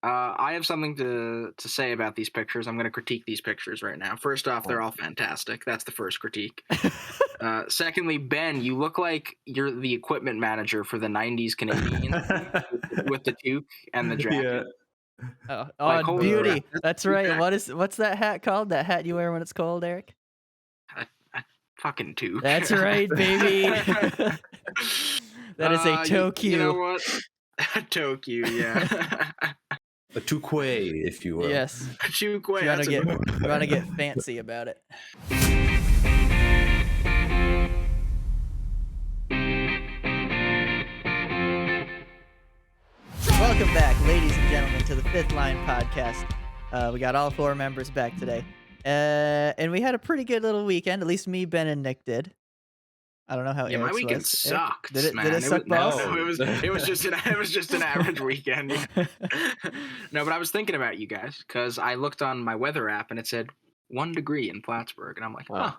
I have something to say about these pictures. I'm going to critique these pictures right now. First off, they're all fantastic. That's the first critique. Secondly, Ben, you look like you're the equipment manager for the '90s Canadians with the toque and the jacket. Oh, Like, holy beauty. crap, That's two right. jackets. What's that hat called? That hat you wear when it's cold, Eric? A fucking toque. That's right, baby. That is a toque. You know what? A toque, yeah. A toque, if you will. Yes. A toque. You want to get fancy about it. Welcome back, ladies and gentlemen, to the Fifth Line Podcast. We got all four members back today. And we had a pretty good little weekend. At least me, Ben, and Nick did. I don't know how my Eric's weekend was. sucked. Did it man. suck balls? No, it was just an average weekend. No, but I was thinking about you guys because I looked on my weather app and it said 1 degree in Plattsburgh, and I'm like, wow.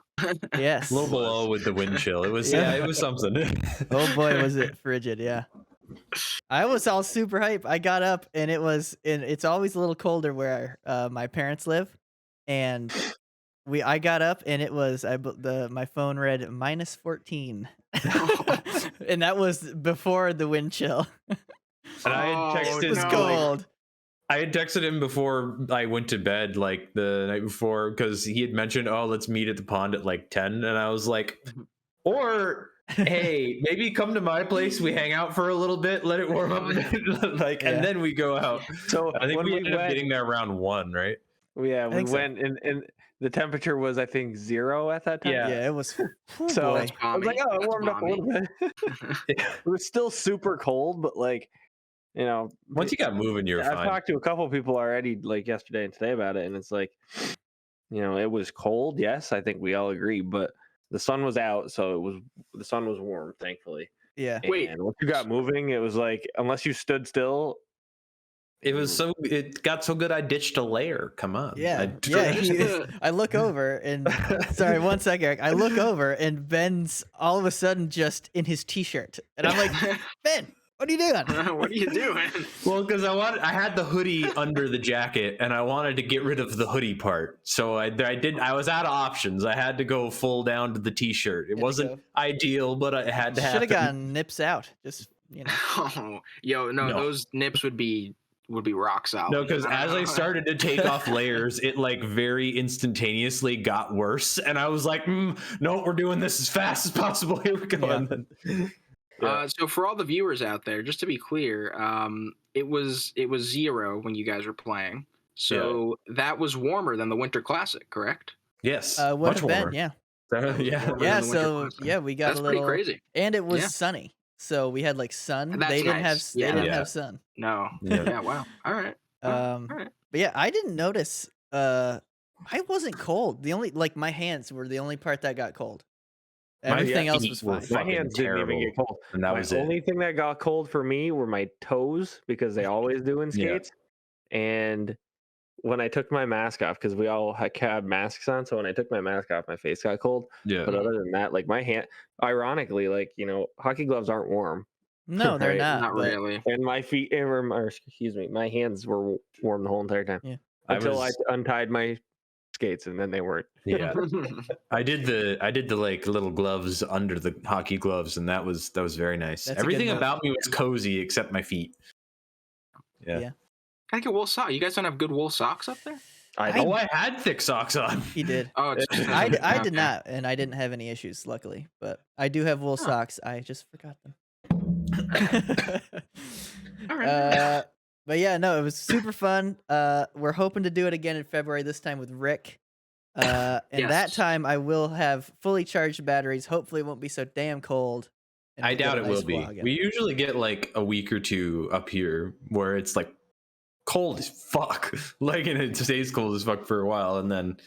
Yes, a little below with the wind chill. It was it was something. Oh boy, was it frigid! Yeah, I was all super hype. I got up and it's always a little colder where my parents live, and I got up and it was my phone read -14, and that was before the wind chill. And I had texted. It was cold. I had texted him before I went to bed, like the night before, because he had mentioned, "Oh, let's meet at the pond at like 10," and I was like, "Or hey, maybe come to my place. We hang out for a little bit, let it warm up, and then we go out." So I think we ended up getting there around 1, right? Yeah, we went and the temperature was, I think, 0 at that time. Yeah, it was. So boy. I was like, "Oh, it warmed up a little bit." It was still super cold, but like, you know, once you got moving, you're fine. I've talked to a couple of people already, like yesterday and today, about it, and it's like, you know, it was cold. Yes, I think we all agree, but the sun was out, so the sun was warm, thankfully. Yeah. And once you got moving, it was like, unless you stood still. It got so good I ditched a layer. Come on. Yeah. I look over and sorry, 1 second, Eric. I look over and Ben's all of a sudden just in his t-shirt. And I'm like, Ben, what are you doing? What are you doing? Well, because I had the hoodie under the jacket and I wanted to get rid of the hoodie part. So I was out of options. I had to go full down to the t-shirt. It wasn't ideal, but I had to have. Should have gotten nips out. Just, you know. No, those nips would be rock solid. No, because as I started to take off layers, it like very instantaneously got worse. And I was like, no, we're doing this as fast as possible. Here we go. Yeah. So for all the viewers out there, just to be clear, it was 0 when you guys were playing. So that was warmer than the Winter Classic, correct? Yes. Much warmer. Yeah. Yeah. So we got That's a little pretty crazy. And it was sunny. So we had like sun. They didn't have sun. No. Yeah. Wow. All right. But yeah, I didn't notice. I wasn't cold. The only my hands were the only part that got cold. Everything else was fine. My hands didn't even get cold. And that was it. The only thing that got cold for me were my toes, because they always do in skates. And when I took my mask off, because we all had masks on, so when I took my mask off, my face got cold. Yeah. But other than that, like my hand, ironically, like, you know, hockey gloves aren't warm. No, they're not. Not really. And my feet, or excuse me, my hands were warm the whole entire time. Yeah. Until I untied my skates, and then they weren't. Yeah. I did the like little gloves under the hockey gloves, and that was very nice. That's everything about me was cozy except my feet. Yeah. Can I get wool socks? You guys don't have good wool socks up there? I had thick socks on. He did. Oh, I did not, and I didn't have any issues, luckily. But I do have wool socks. I just forgot them. All right. But yeah, no, it was super fun. We're hoping to do it again in February, this time with Rick. And that time I will have fully charged batteries. Hopefully it won't be so damn cold. I doubt it will be. We usually get like a week or two up here where it's like cold as fuck. Like, and it stays cold as fuck for a while, and then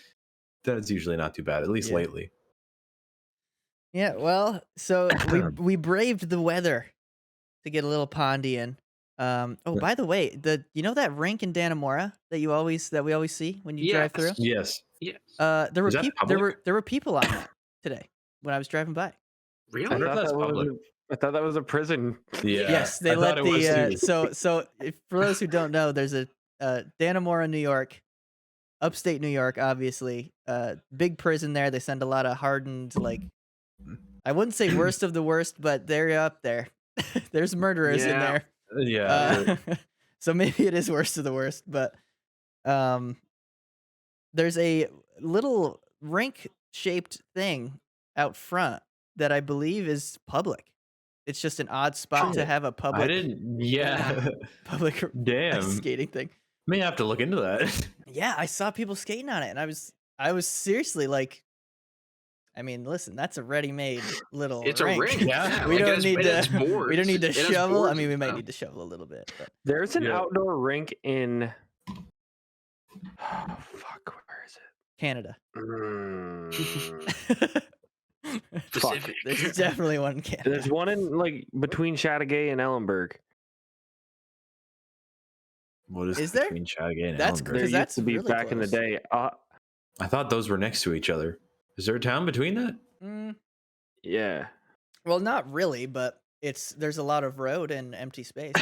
it's usually not too bad, at least lately. Yeah, well, so we braved the weather to get a little pondy in. By the way, that rink in Dannemora that we always see when you drive through? Yes. There were people on that today when I was driving by. Really? I thought that was a prison. Yeah. Yes, they let the so for those who don't know, there's a Dannemora, New York, upstate New York, obviously. Big prison there. They send a lot of hardened, like, I wouldn't say worst of the worst, but they're up there. There's murderers in Yeah. there. Yeah. So maybe it is worst of the worst, but there's a little rink-shaped thing out front that I believe is public. It's just an odd spot to have a I public didn't. Yeah. public Damn. skating thing. May have to look into that. Yeah, I saw people skating on it, and I was seriously like, I mean, listen, that's a ready-made little It's rink. a ring. Yeah. We like, don't need it has to. We boards. don't need to It has shovel. I boards mean, we and might stuff. need to shovel a little bit. But. There's an Yeah. outdoor rink in. Oh, fuck, where is it? Canada. Pacific. There's definitely one in Canada. There's one in like between Chateauguay and Ellenberg. What Is there? between Chateauguay and That's Ellenberg? There Because used that's to be really back in the close. day. I thought those were next to each other. Is there a town between that? Yeah. Well, not really, but there's a lot of road and empty space.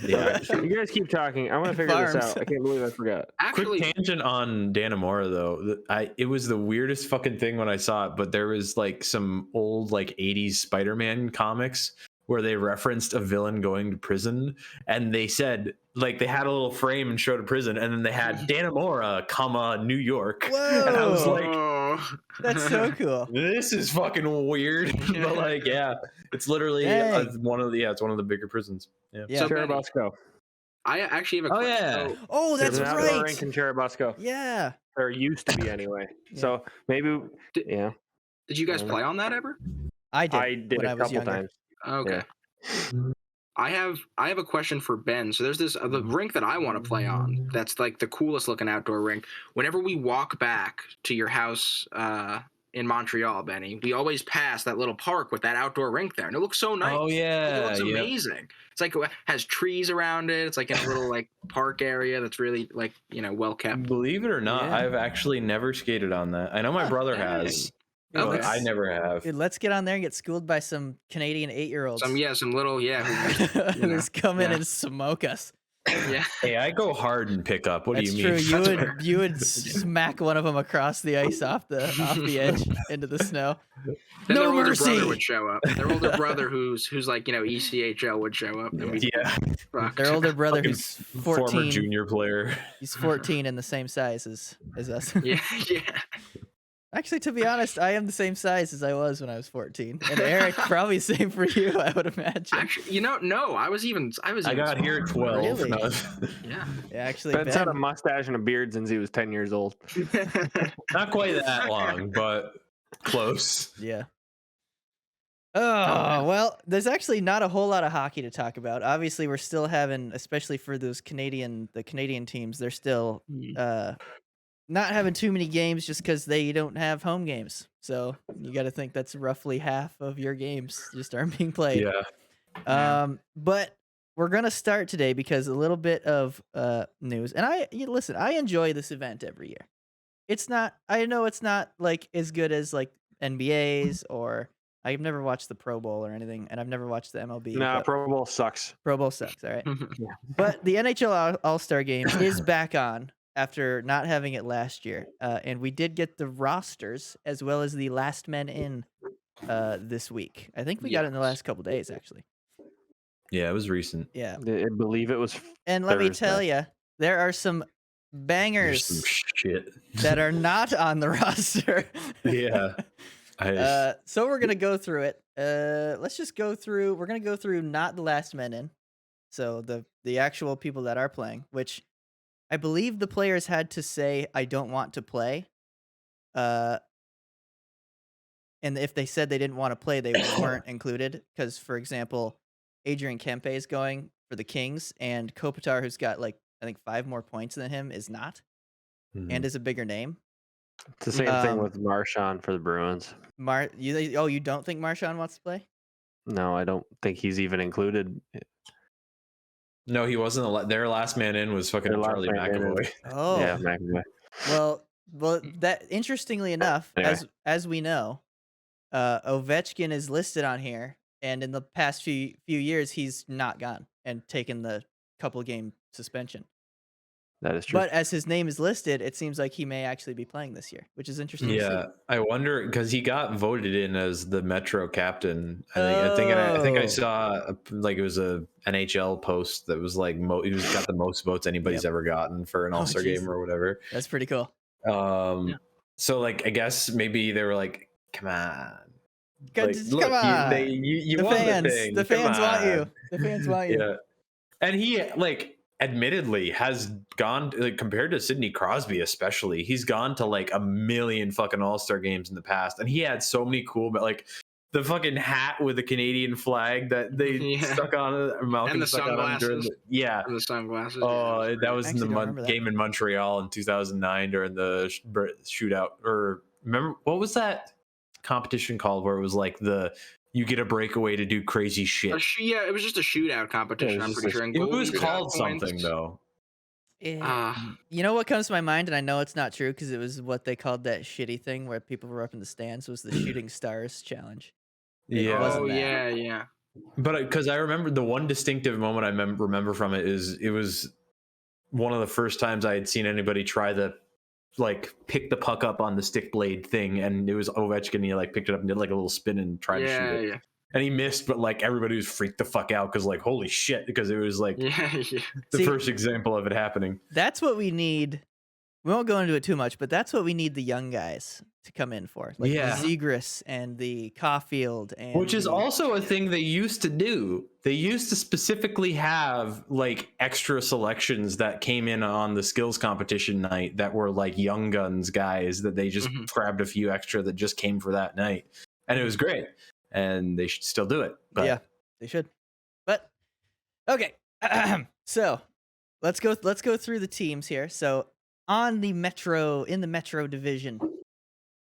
Yeah. You guys keep talking. I want to figure this Farms. out. I can't believe I forgot. Actually, Quick tangent on Dannemora though. It was the weirdest fucking thing when I saw it, but there was like some old like 80s Spider-Man comics where they referenced a villain going to prison, and they said like they had a little frame and showed a prison, and then they had Dannemora, comma New York. Whoa! And I was like, That's so cool. this is fucking weird. But like, yeah, it's literally Dang. it's one of the bigger prisons. Yeah. Yeah. So, Benny, Cherubusco. I actually have a Oh, question. yeah. So, Oh, that's There's an outdoor rink right. in Cherubusco. Yeah. Or used to be anyway. Yeah. So maybe, Did- yeah. did you guys play on that ever? I did. I did when a I was couple younger. times. Okay. I have a question for Ben. So there's this the rink that I want to play on. That's like the coolest looking outdoor rink. Whenever we walk back to your house in Montreal, Benny, we always pass that little park with that outdoor rink there, and it looks so nice. Oh Like, yeah. it looks yeah. amazing. It's like it has trees around it. It's like in a little like park area that's really like well kept. Believe it or not, Yeah. I've actually never skated on that. I know my brother has, Dude, but let's- I never have. Dude, let's get on there and get schooled by some Canadian 8-year-olds. Some little who know, just come in yeah. and smoke us. yeah. Hey, I go hard in pickup. What That's do you mean? true. You would smack one of them across the ice off the edge into the snow. Then No their older mercy. brother would show up. Their older brother, who's like ECHL, would show up. And we'd Yeah, fuck. Their older brother, Fucking who's former 14. junior player. He's 14 and the same size as us. Yeah, yeah. Actually, to be honest, I am the same size as I was when I was 14. And Eric, probably same for you, I would imagine. Actually, no, I was even. I got here at 12. Really? No. Yeah. Yeah, actually, Ben's had a Ben, mustache and a beard since he was 10 years old. Not quite that long, but close. yeah. Oh, well, there's actually not a whole lot of hockey to talk about. Obviously, we're still having, especially for the Canadian teams, they're still not having too many games just because they don't have home games. So you got to think that's roughly half of your games just aren't being played. Yeah. But we're gonna start today because a little bit of news. And listen, I enjoy this event every year. It's not. I know it's not like as good as like NBA's or I've never watched the Pro Bowl or anything, and I've never watched the MLB. Nah, but Pro Bowl sucks. Pro Bowl sucks. All right. But the NHL All-Star Game is back on after not having it last year. And we did get the rosters as well as the last men in this week. I think we got it in the last couple days, actually. Yeah, it was recent. Yeah. I believe it was. And let me Thursday. tell you, there are some There's bangers some shit. that are not on the roster. Yeah. So we're going to go through it. Let's just go through. We're going to go through not the last men in. So the actual people that are playing, which I believe the players had to say, I don't want to play. And if they said they didn't want to play, they weren't included. Because, for example, Adrian Kempe is going for the Kings, and Kopitar, who's got like, I think 5 more points than him, is not, and is a bigger name. It's the same thing with Marchand for the Bruins. You don't think Marchand wants to play? No, I don't think he's even included. No, he wasn't. Their last man in was fucking Their last Charlie man in McAvoy. Oh, Yeah, McAvoy. well, that interestingly enough, Anyway. as we know, Ovechkin is listed on here, and in the past few years, he's not gone and taken the couple game suspension. That is true. But as his name is listed, it seems like he may actually be playing this year, which is interesting to see. Yeah, I wonder because he got voted in as the Metro captain. I think I saw like it was a NHL post that was like he got the most votes anybody's ever gotten for an All-Star game or whatever. That's pretty cool. So like I guess maybe they were like, come on. Like, come on. You the won fans, the thing. The fans want you. The fans want you. Yeah. And he like admittedly has gone like compared to Sidney Crosby especially, he's gone to like a million fucking All-Star games in the past, and he had so many cool, but like the fucking hat with the Canadian flag that they stuck on Malcolm and the stuck sunglasses. On yeah, and the sunglasses. Oh, that was in the game in Montreal in 2009 during the shootout. Or remember what was that competition called where it was like you get a breakaway to do crazy shit? Yeah, it was just a shootout competition. I'm pretty sure. It was called something though. You know what comes to my mind, and I know it's not true because it was what they called that shitty thing where people were up in the stands, was the Shooting Stars challenge. Yeah. But because I remember the one distinctive moment I remember from it is it was one of the first times I had seen anybody try the like pick the puck up on the stick blade thing, and it was Ovechkin. He like picked it up and did like a little spin and tried to shoot it. Yeah. And he missed, but like everybody was freaked the fuck out because like holy shit, because it was like the first example of it happening. That's what we need. We won't go into it too much, but that's what we need the young guys to come in for, like the Zegras and the Caulfield, and which is also a thing they used to do. They used to specifically have like extra selections that came in on the skills competition night that were like young guns guys that they just grabbed a few extra that just came for that night, and it was great. And they should still do it. But. Yeah, they should. But okay, so let's go through the teams here. So in the Metro division,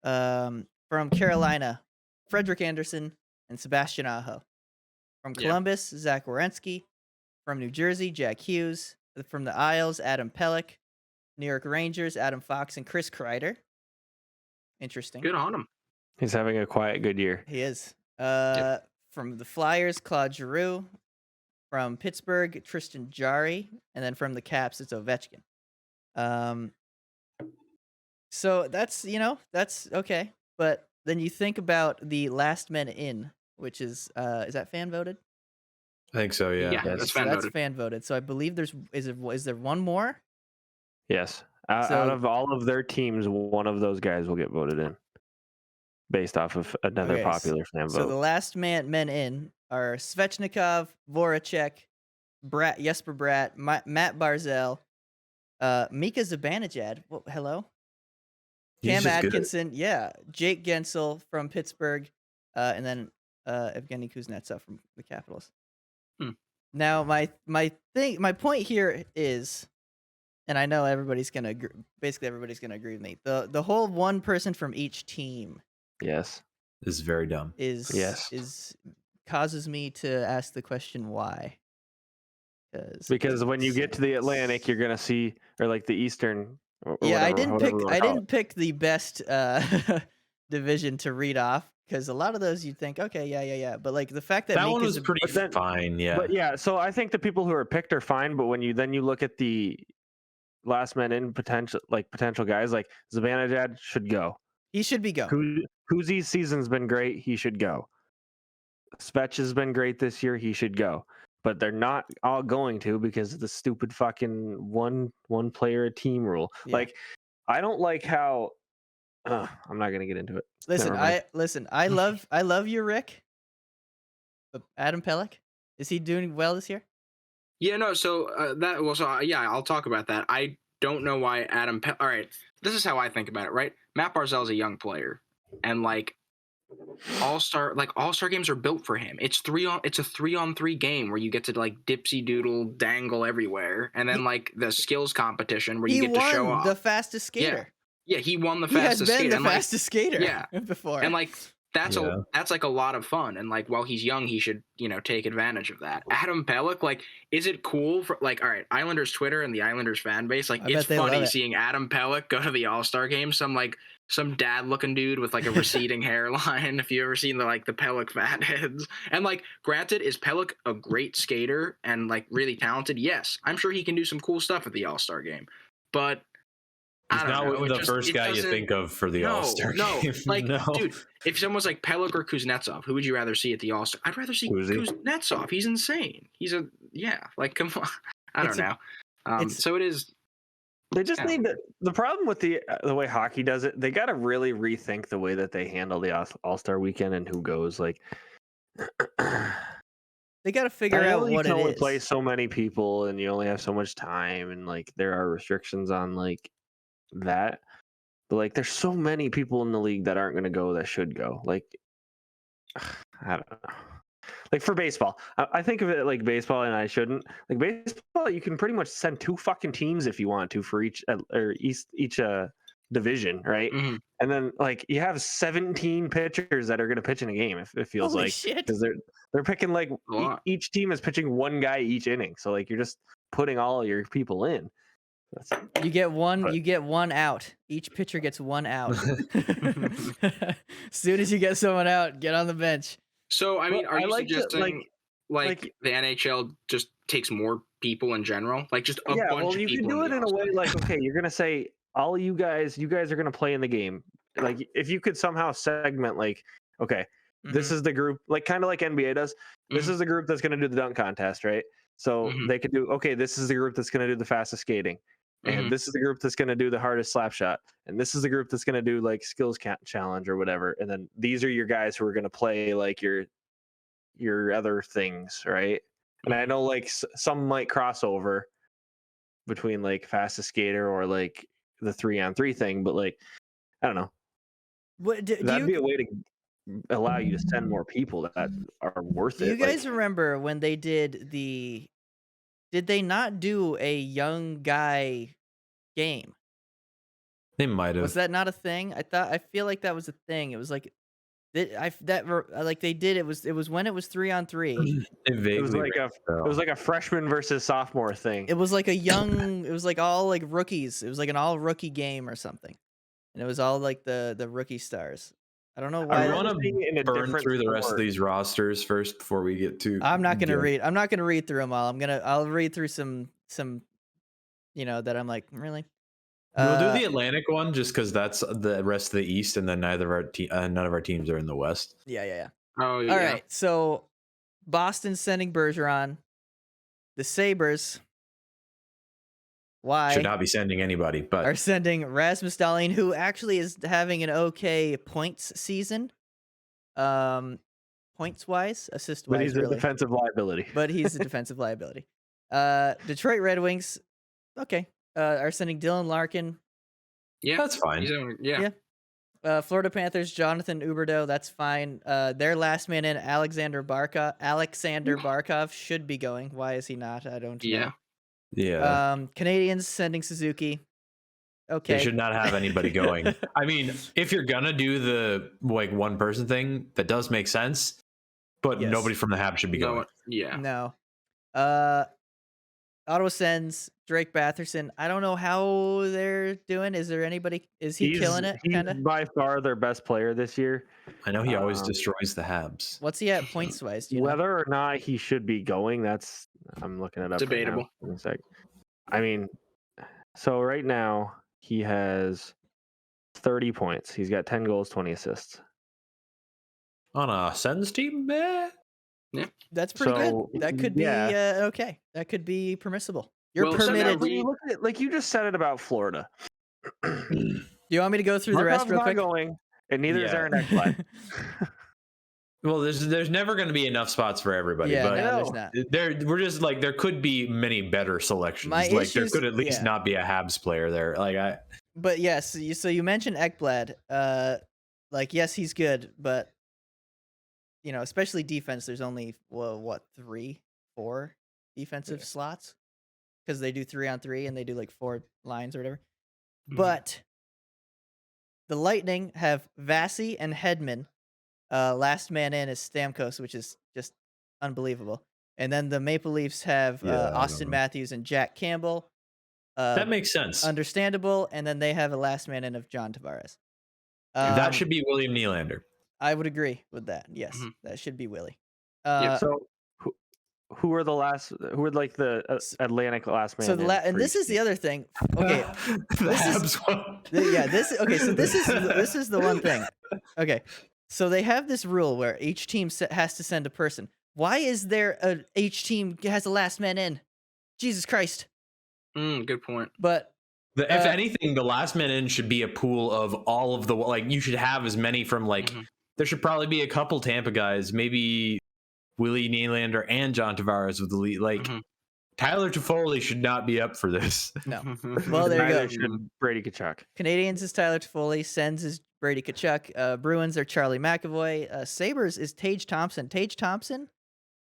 from Carolina, Frederick Anderson and Sebastian Aho. From Columbus, Zach Werenski. From New Jersey, Jack Hughes. From the Isles, Adam Pelech. New York Rangers, Adam Fox and Chris Kreider. Interesting. Good on him. He's having a quiet good year. He is. From the Flyers, Claude Giroux. From Pittsburgh, Tristan Jarry, and then from the Caps, it's Ovechkin. So that's okay, but then you think about the last men in, which is that fan voted? I think so. Yeah, that's fan voted. So I believe is there one more? Yes, out of all of their teams, one of those guys will get voted in. Based off of another popular fan vote. So the last men in are Svechnikov, Voracek, Jesper Bratt, Matt Barzal, Mika Zibanejad. Well, hello. Cam Atkinson, Jake Gensel from Pittsburgh, and then Evgeny Kuznetsov from the Capitals. Now my point here is, and I know everybody's gonna agree with me. The whole one person from each team. Yes. Is very dumb. Is causes me to ask the question why. Because when you get to the Atlantic, you're gonna see, or like the Eastern. I didn't pick the best division to read off, because a lot of those you'd think, okay, yeah, but like the fact that one was pretty fine, yeah. But yeah, so I think the people who are picked are fine, but when you look at the last men in potential guys, like Zibanejad should go. He should be go. Kuzi's season's been great. He should go. Spetch has been great this year. He should go. But they're not all going to because of the stupid fucking one player a team rule. Yeah. Like, I don't like how. I'm not gonna get into it. I love you, Rick. But Adam Pelech, is he doing well this year? Yeah, no. So I'll talk about that. I don't know why Adam. All right, this is how I think about it. Right, Matt Barzal is a young player, and like all-star games are built for him. It's a 3-on-3 game where you get to like dipsy doodle dangle everywhere, and then like the skills competition where you get to show off. The fastest skater. Yeah, he won the fastest skater. He has been the fastest skater. Yeah, before. And like that's like a lot of fun, and like while he's young, he should take advantage of that. Adam Pelech, like, is it cool for like, all right, Islanders Twitter and the Islanders fan base, like, it's funny seeing Adam Pelech go to the All-Star game. Some like some dad-looking dude with like a receding hairline. If you ever seen the Pellick fatheads, and granted, is Pellick a great skater and really talented? Yes, I'm sure he can do some cool stuff at the All-Star game, but He's I don't not know. the first guy you think of for the All-Star game. No, dude, if someone's like Pellick or Kuznetsov, who would you rather see at the All-Star? I'd rather see Kuznetsov. He's insane. Come on. I don't know. So it is. They just need to, the problem with the way hockey does it. They got to really rethink the way that they handle the All-Star weekend and who goes. They got to figure out what it is. You can only play so many people, and you only have so much time, and there are restrictions on that. But there's so many people in the league that aren't going to go that should go. I don't know. For baseball, I think of it like baseball, and I shouldn't. Baseball, you can pretty much send 2 fucking teams if you want to for each division, right? Mm-hmm. And then you have 17 pitchers that are going to pitch in a game. It feels Holy shit. Because they're picking each team is pitching one guy each inning. So you're just putting all your people in. You get one out. Each pitcher gets 1 out. As soon as you get someone out, get on the bench. So are you suggesting the NHL just takes more people in general? Just a bunch of people? Yeah, well, you can do it in a way okay, you're gonna say all you guys are gonna play in the game. If you could somehow segment okay, this is the group, kind of like NBA does. This is the group that's gonna do the dunk contest, right? So they could do this is the group that's gonna do the fastest skating. And this is the group that's going to do the hardest slap shot. And this is the group that's going to do skills challenge or whatever. And then these are your guys who are going to play your other things, right? And I know some might cross over between fastest skater or the 3-on-3 thing, but I don't know. That'd be a way to allow you to send more people that are worth it. Do you guys remember when they did Did they not do a young guy game? They might have. Was that not a thing? I feel like that was a thing. It was they did. It was when it was 3-on-3. It was like a freshman versus sophomore thing. It was like a young. It was all rookies. It was an all rookie game or something, and it was all the rookie stars. I don't know why. I want to burn through the rest of these rosters first before we get to. I'm not gonna read. I'm not gonna read through them all. I'll read through some. That I'm really. We'll do the Atlantic one just because that's the rest of the East, and then none of our teams are in the West. Yeah. Oh yeah. All right. So, Boston's sending Bergeron. The Sabres. Why? Should not be sending anybody, but are sending Rasmus Dahlin, who actually is having an okay points season. Points wise, assist wise, but he's a defensive liability. But he's a defensive liability. Detroit Red Wings, okay, are sending Dylan Larkin. Yeah, that's fine. Yeah. Florida Panthers, Jonathan Huberdeau, that's fine. Their last man in, Alexander Barkov should be going. Why is he not? I don't know. Yeah. Canadians sending Suzuki. Okay. They should not have anybody going. I mean, if you're gonna do the one person thing, that does make sense. But nobody from the Habs should be going. Yeah. No. Ottawa sends Drake Batherson. I don't know how they're doing. Is there anybody? Is he killing it? He's by far their best player this year. I know he always destroys the Habs. What's he at points wise? Whether or not he should be going, I'm looking it up. Debatable. Right now. I mean, so right now he has 30 points. He's got 10 goals, 20 assists. On a Sens team? Yeah. That's pretty good. That could be okay. That could be permissible. You're permitted. When you look at it, you just said it about Florida. Do you want me to go through the rest real quick? Going, and neither is Aaron Ekblad. Well, there's never going to be enough spots for everybody. Yeah, but there's not. We're just there could be many better selections. There could at least not be a Habs player there. But yes, so you mentioned Ekblad. Yes, he's good, but especially defense. There's only 3, 4 defensive slots because they do 3-on-3 and they do 4 lines or whatever. Mm-hmm. But the Lightning have Vasi and Hedman. Last man in is Stamkos, which is just unbelievable. And then the Maple Leafs have Austin Matthews and Jack Campbell. That makes sense. Understandable. And then they have a last man in of John Tavares. That should be William Nylander. I would agree with that. Yes, Mhm. that should be Willie. So who are like the Atlantic last man? So in and for this each is the team? other thing. Okay, The this is- Habs one. okay. So this is the one thing. Okay, so they have this rule where each team has to send a person. Why is there each team has a last man in? Jesus Christ! Good point. But If anything, the last man in should be a pool of all of the like. You should have as many from like. Mhm. There should probably be a couple Tampa guys, maybe Willie Nylander and John Tavares with the lead. Like Mhm. Tyler Toffoli should not be up for this. no. Well, there you Neither go. should Brady Tkachuk. Canadians is Tyler Toffoli. Sens is Brady Tkachuk. Bruins are Charlie McAvoy. Sabres is Tage Thompson. Tage Thompson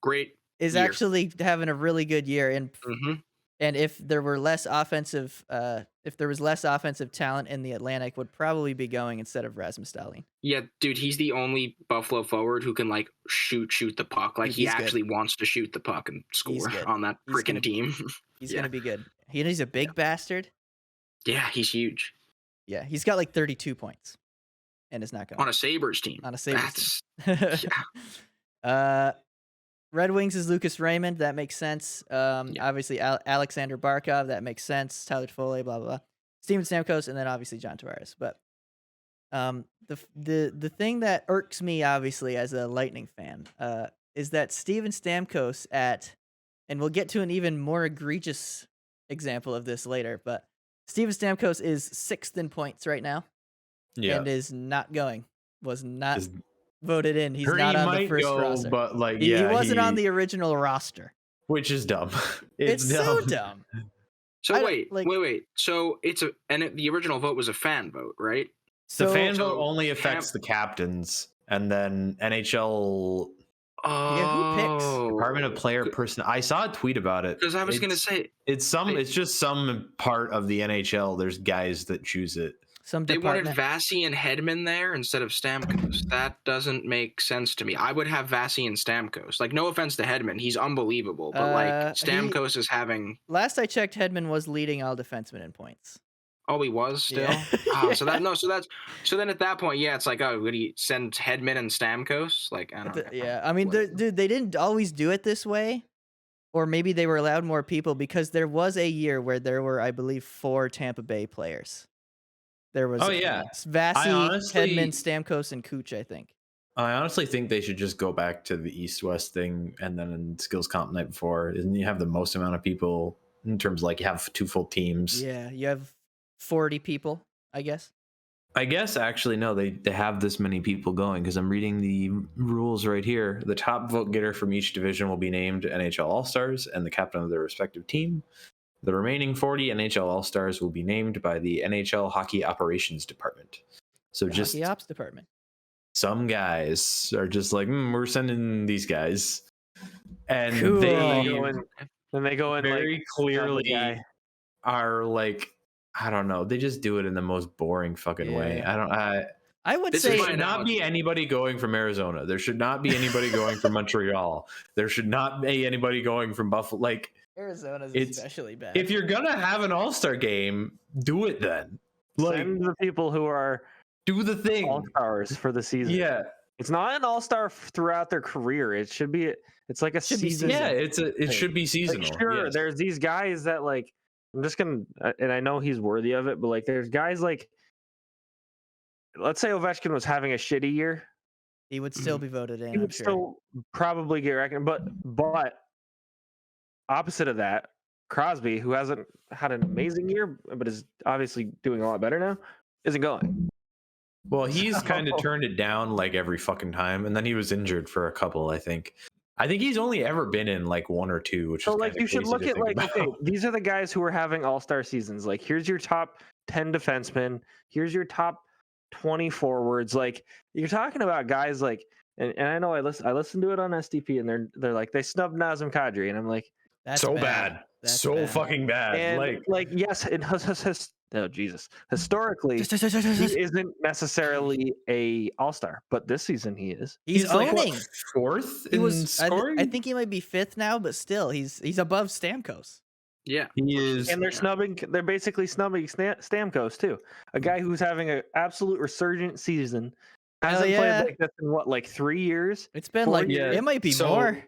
Great. is year. actually having a really good year, and if there were less offensive, if there was less offensive talent in the Atlantic, would probably be going instead of Rasmus Dahlin. Yeah, dude, he's the only Buffalo forward who can like shoot the puck. Like Dude, he he's good. actually wants to shoot the puck and score good. on that He's freaking gonna- team. He's Yeah. gonna be good. He's a big bastard. Yeah, he's huge Yeah, he's got like 32 points, and is not going on a Sabres team. on a Sabres That's team. Red Wings is Lucas Raymond. That makes sense. Obviously Alexander Barkov. That makes sense. Tyler Toffoli. Blah blah blah. Steven Stamkos, and then obviously John Tavares. But the thing that irks me, obviously, as a Lightning fan, is that Steven Stamkos and we'll get to an even more egregious example of this later. But Steven Stamkos is 6th in points right now, and is not going. Was not voted in. He's not on the first roster. But like, He wasn't on the original roster. which is dumb. It's so dumb. so. Wait. like- So the original vote was a fan vote, right? So The fan so vote only affects the captains, and then NHL who picks? Department of Player Person. I saw a tweet about it. Because I was gonna say It's just some part of the NHL. There's guys that choose it. Some they wanted department. Vasi and Hedman there instead of Stamkos. That doesn't make sense to me. I would have Vasi and Stamkos. Like, no offense to Hedman, he's unbelievable, but like Stamkos is having. Last I checked, Hedman was leading all defensemen in points. Oh, he was still. Yeah. So then at that point, yeah, it's like, oh, would he send Hedman and Stamkos? Like, I don't know. Yeah, I mean, dude, they didn't always do it this way, or maybe they were allowed more people because there was a year where there were, I believe, 4 Tampa Bay players. There was Vasi, Hedman, Stamkos, and Kuch, I think. I honestly think they should just go back to the East-West thing, and then in skills comp night before, isn't you have the most amount of people in terms of like you have 2 full teams? Yeah, you have 40 people, I guess. I guess actually no, they have this many people going because I'm reading the rules right here. The top vote getter from each division will be named NHL All-Stars and the captain of their respective team. The remaining 40 NHL All-Stars will be named by the NHL Hockey Operations Department. So just Hockey Ops Department. some guys are just like, we're sending these guys. And Cool. they go in very like, clearly guy. are like, I don't know. They just do it in the most boring fucking way. I would This say is There should not be anybody going from Arizona. There should not be anybody going from Montreal. There should not be anybody going from Buffalo. Like, Arizona's it's- especially bad. if you're gonna have an All-Star game, do it then. Like, Send the people who are do the thing. all-stars for the season. Yeah, It's not an all-star throughout their career. It should be. It's like a Should be season. yeah. It should be Like, seasonal. sure, yes. there's these guys that like. I'm just gonna, and I know he's worthy of it, but like, there's guys like. Let's say Ovechkin was having a shitty year. he would still be voted in. He I'm would sure. still probably get reckoned, but opposite of that, Crosby, who hasn't had an amazing year, but is obviously doing a lot better now, isn't going. Well, he's kind So- of turned it down like every fucking time, and then he was injured for a couple. I think he's only ever been in like 1 or 2, which So is like kinda you should crazy look to at think like, about. okay, these are the guys who are having all-star seasons. Like, here's your top 10 defensemen, here's your top 20 forwards. Like, you're talking about guys like, and I know I listened to it on SDP, and they're like, they snubbed Nazem Kadri, and I'm like, That's so bad, That's so bad. fucking bad. and like yes, it has oh Jesus, historically he isn't necessarily a all-star, but this season he is. He's like, what, owning. 4th He in was. scoring. I think he might be 5th now, but still, he's above Stamkos. Yeah. He is. And they're basically snubbing Stamkos too. A guy who's having an absolute resurgent season. Hasn't yeah. played like this in what, like 3 years? It's been 4 like years? it might be so, more.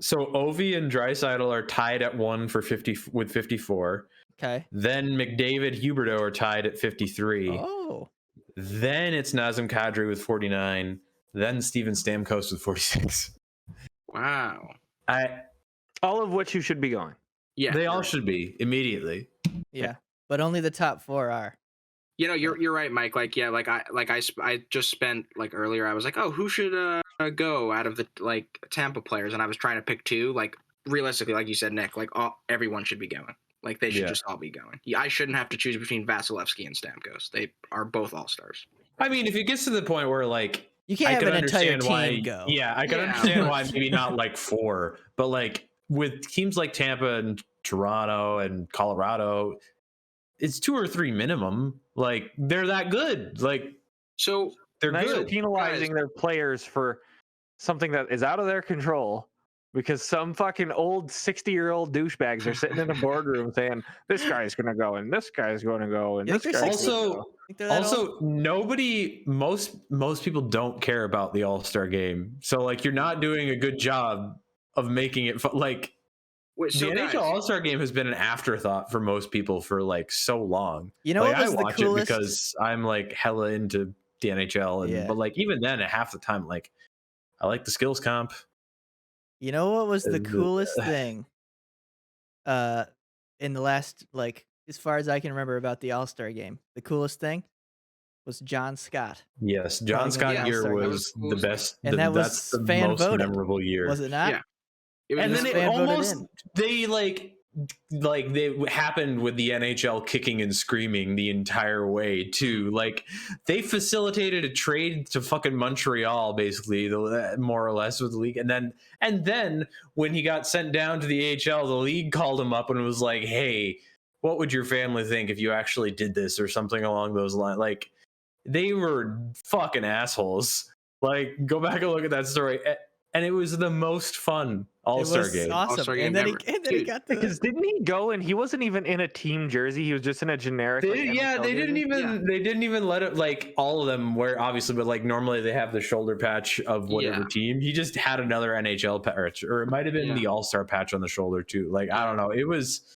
So Ovi and Draisaitl are tied at 1 for 50 with 54. Okay. Then McDavid, Huberdeau are tied at 53. Oh. Then it's Nazem Kadri with 49. Then Steven Stamkos with 46. Wow. All of which you should be going. Yeah. They all should be immediately. Yeah. But only the top 4 are. You know, you're right, Mike. Like, yeah, I just spent like earlier. I was like, oh, who should go out of the like Tampa players, and I was trying to pick 2. Like, realistically, like you said, Nick, like everyone should be going. Like, they should just all be going. Yeah, I shouldn't have to choose between Vasilevsky and Stamkos. They are both all-stars. I mean, if it gets to the point where like You can't I have can an entire understand team why, go. Yeah, I can understand why maybe not like 4, but like with teams like Tampa and Toronto and Colorado, it's 2 or 3 minimum. Like they're that good. Like So they're Now you're good. penalizing their players for something that is out of their control because some fucking old 60-year-old douchebags are sitting in a boardroom saying this guy's gonna go and this guy's gonna go and You this think guy's they're gonna 60? go. Also, Think they're that old? nobody, most people don't care about the All-Star game. So like you're not doing a good job of making it like wait, so the guys, NHL All-Star game has been an afterthought for most people for like so long. You know like, what was I the watch coolest? it because I'm like hella into the NHL, and Yeah. but like even then, at half the time, like I like the skills comp. You know what was the The- coolest thing? In the last, like, as far as I can remember about the All-Star game, the coolest thing was John Scott. Yes, Playing John in the Scott All-Star year game. That was was the cool. best, And that was that's the fan most voted, memorable year. Was it not? Yeah. It was And was then it fan voted almost in. they happened with the NHL kicking and screaming the entire way too. Like they facilitated a trade to fucking Montreal, basically, more or less, with the league. And then when he got sent down to the AHL, the league called him up and was like, "Hey, what would your family think if you actually did this?" or something along those lines. Like they were fucking assholes. Like go back and look at that story. And it was the most fun All-Star It was game. awesome. All-Star And game then, ever. he Dude, got the. Because didn't he go and he wasn't even in a team jersey? He was just in a generic. They like, NHL didn't jersey? even they didn't even let it, like all of them wear, obviously, but like normally they have the shoulder patch of whatever Yeah. team. He just had another NHL patch, or it might have been Yeah. the All-Star patch on the shoulder too. Like I don't know. It was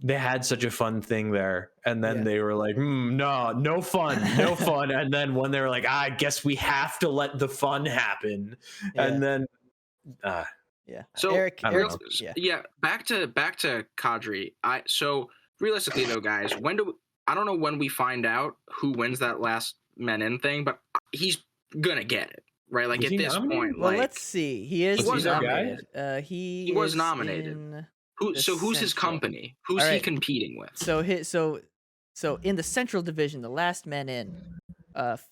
they had such a fun thing there, and then Yeah. they were like, no fun. And then when they were like, I guess we have to let the fun happen, and then Yeah. So Eric, I don't Eric know. yeah. back to Kadri. So realistically though, guys, I don't know when we find out who wins that last men in thing, but he's gonna get it, right? Like Was at he this nominated? point, Well, like let's see. He is Was he that guy? nominated. He was is nominated. in- who's his Central. company? Who's All he right. competing with? So in the Central Division, the last men in,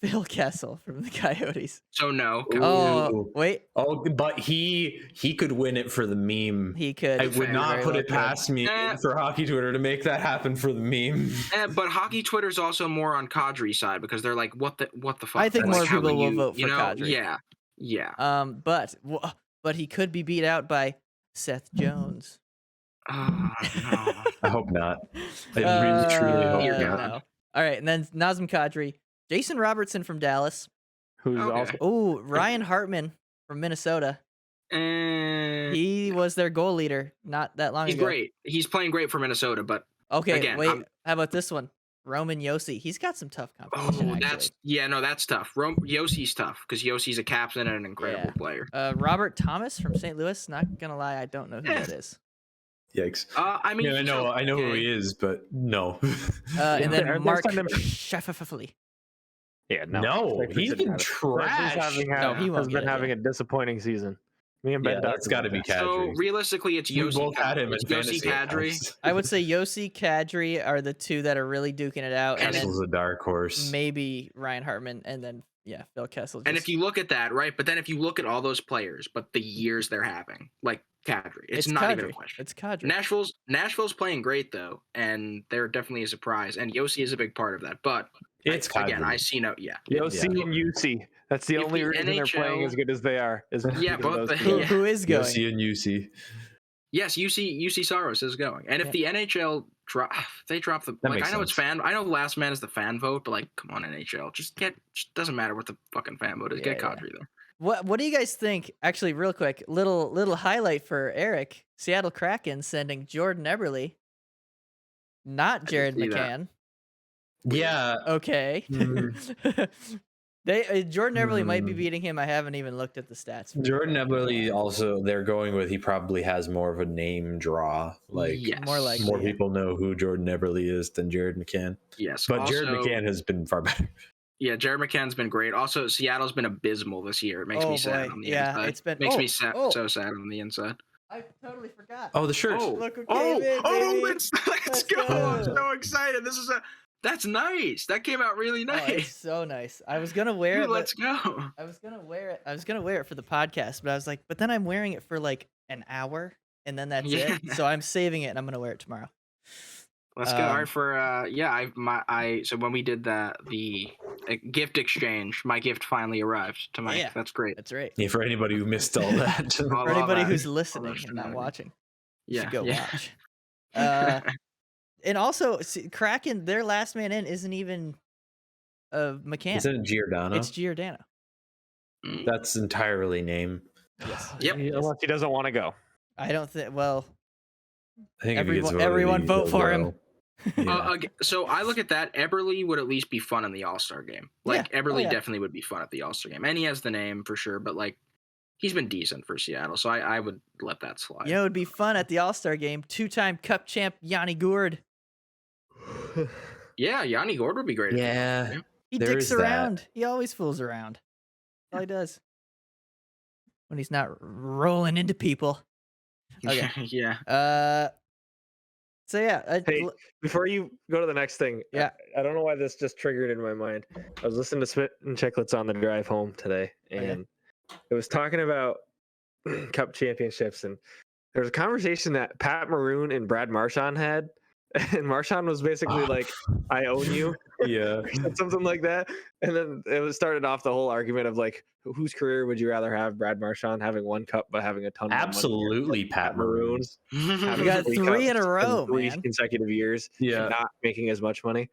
Phil Kessel from the Coyotes. So no. Ooh. Oh wait, but he could win it for the meme. he could. I would not very put well it could. past me for hockey Twitter to make that happen for the meme. But hockey Twitter's also more on Kadri's side because they're like, what the fuck? I think Like, more how people do will you- vote you for know? Kadri. Yeah. But he could be beat out by Seth Jones. Oh, no. I hope not. I really, truly hope Dear not. God. No. All right, and then Nazem Kadri, Jason Robertson from Dallas. Who's Okay. also Oh, Ryan Hartman from Minnesota. He was their goal leader not that long He's ago. great. He's playing great for Minnesota, but Okay, Again, wait. I'm- How about this one? Roman Yossi. He's got some tough competition. that's tough. Yossi's tough because Yossi's a captain and an incredible player. Robert Thomas from St. Louis. Not gonna lie, I don't know who that is. Yikes. I mean, Yeah, I know who he is, but no. And They're then Mark sending him- Sheffley. Yeah, No, Victor he's didn't been have it. trash. He's No, he won't has get been it, having a disappointing season. Me and Ben Yeah, that's talked got to about be that. So Kadri. realistically, it's We Yossi. both had him in It's Yossi fantasy. Kadri. I would say Yossi, Kadri are the two that are really duking it out, and Kessel's then a dark horse. maybe Ryan Hartman, and then Phil Kessel. And if you look at that, right, but then if you look at all those players, but the years they're having, like Kadri, it's not even a question. It's Kadri. Nashville's playing great though, and they're definitely a surprise. And Yossi is a big part of that. But It's again, Kadri. I see no. Yeah, Yossi and UC. That's the If only the reason they're playing NHL as good as they are. Is Yeah, because of both those the- two. Who is going? Yossi and UC. Yes, UC Saros is going. And if the NHL they drop the That like, makes I know it's sense. I know last man is the fan vote, but like, come on, NHL, just doesn't matter what the fucking fan vote is. Get Kadri there. What do you guys think? Actually, real quick, little highlight for Eric: Seattle Kraken sending Jordan Eberle, not Jared see that. McCann. Yeah. Okay. Jordan Eberle might be Hmm. beating him. I haven't even looked at the stats. Jordan Eberle also, they're going with, he probably has more of a name draw. Like, Yes. More likely. more people know who Jordan Eberle is than Jared McCann. Yes. But also, Jared McCann has been far better. Yeah, Jared McCann's been great. Also, Seattle's been abysmal this year. It makes me sad on the inside. It's been Makes me so sad on the inside. I totally forgot. Oh, the shirt. Look who came in, baby. Let's go. I'm so excited. That's nice. That came out really Oh, it's nice. so nice. I was gonna wear it. Let's go. I was gonna wear it for the podcast, but I was like, but then I'm wearing it for like an hour, and then that's it. So I'm saving it, and I'm gonna wear it tomorrow. Let's go. All right, for so when we did the gift exchange, my gift finally arrived to Mike. Yeah. That's great. That's right. Yeah, for anybody who missed all that. For anybody who's listening and not watching, you should go watch. And also, Kraken, their last man in isn't even McCann. Isn't it Giordano? It's Giordano. That's entirely name. Yes. Yep. Unless he doesn't want to go. I don't think. Well, I think if he gets voted, everyone vote for him. Yeah. So I look at that. Eberle would at least be fun in the All-Star game. Like, Eberle definitely would be fun at the All-Star game, and he has the name for sure. But like, he's been decent for Seattle, so I would let that slide. You know, it'd be fun at the All-Star game. 2-time Cup champ Yanni Gourde. Yeah, Yanni Gourde would be great. Yeah. He There dicks is that. around. He always fools around. All he does when he's not rolling into people. Okay. Yeah. So yeah. Hey, before you go to the next thing, Yeah. I don't know why this just triggered in my mind. I was listening to Spit and Chicklets on the drive home today, and it was talking about Cup championships, and there was a conversation that Pat Maroon and Brad Marchand had, and Marchand was basically like, "I own you," Yeah. something like that, and then it was started off the whole argument of like, whose career would you rather have? Brad Marchand having one cup but having a ton of money, Absolutely, Pat Maroon. We having got 3 in a cups row, three man. consecutive years, Yeah. and not making as much money.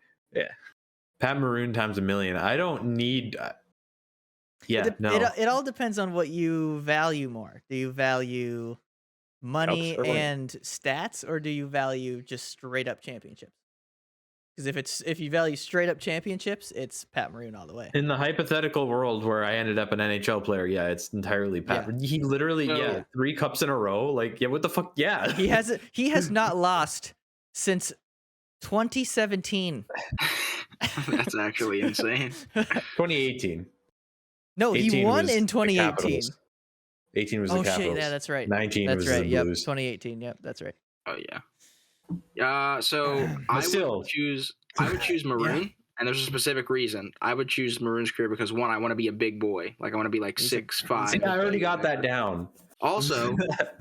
Pat Maroon times a million. I don't need. It all depends on what you value more. Do you value money Absolutely. and stats, or do you value just straight up championships? Because if you value straight up championships, it's Pat Maroon all the way. In the hypothetical world where I ended up an NHL player, yeah, it's entirely Pat. Yeah. He literally, No. 3 cups in a row. Like, yeah, what the fuck? Yeah. He has not lost since 2017. That's actually insane. 2018. No, he 18 won was in the 2018. Capitals. 18 was the Oh Capitals. shit, yeah, that's right. 19 That's was right. the Yep, Blues. 2018. Yep, that's right. Oh yeah. So I still. would choose Maroon, and there's a specific reason. I would choose Maroon's career because, one, I want to be a big boy. Like, I want to be like He's a- 6'5". See, I already got that down. Also, Pat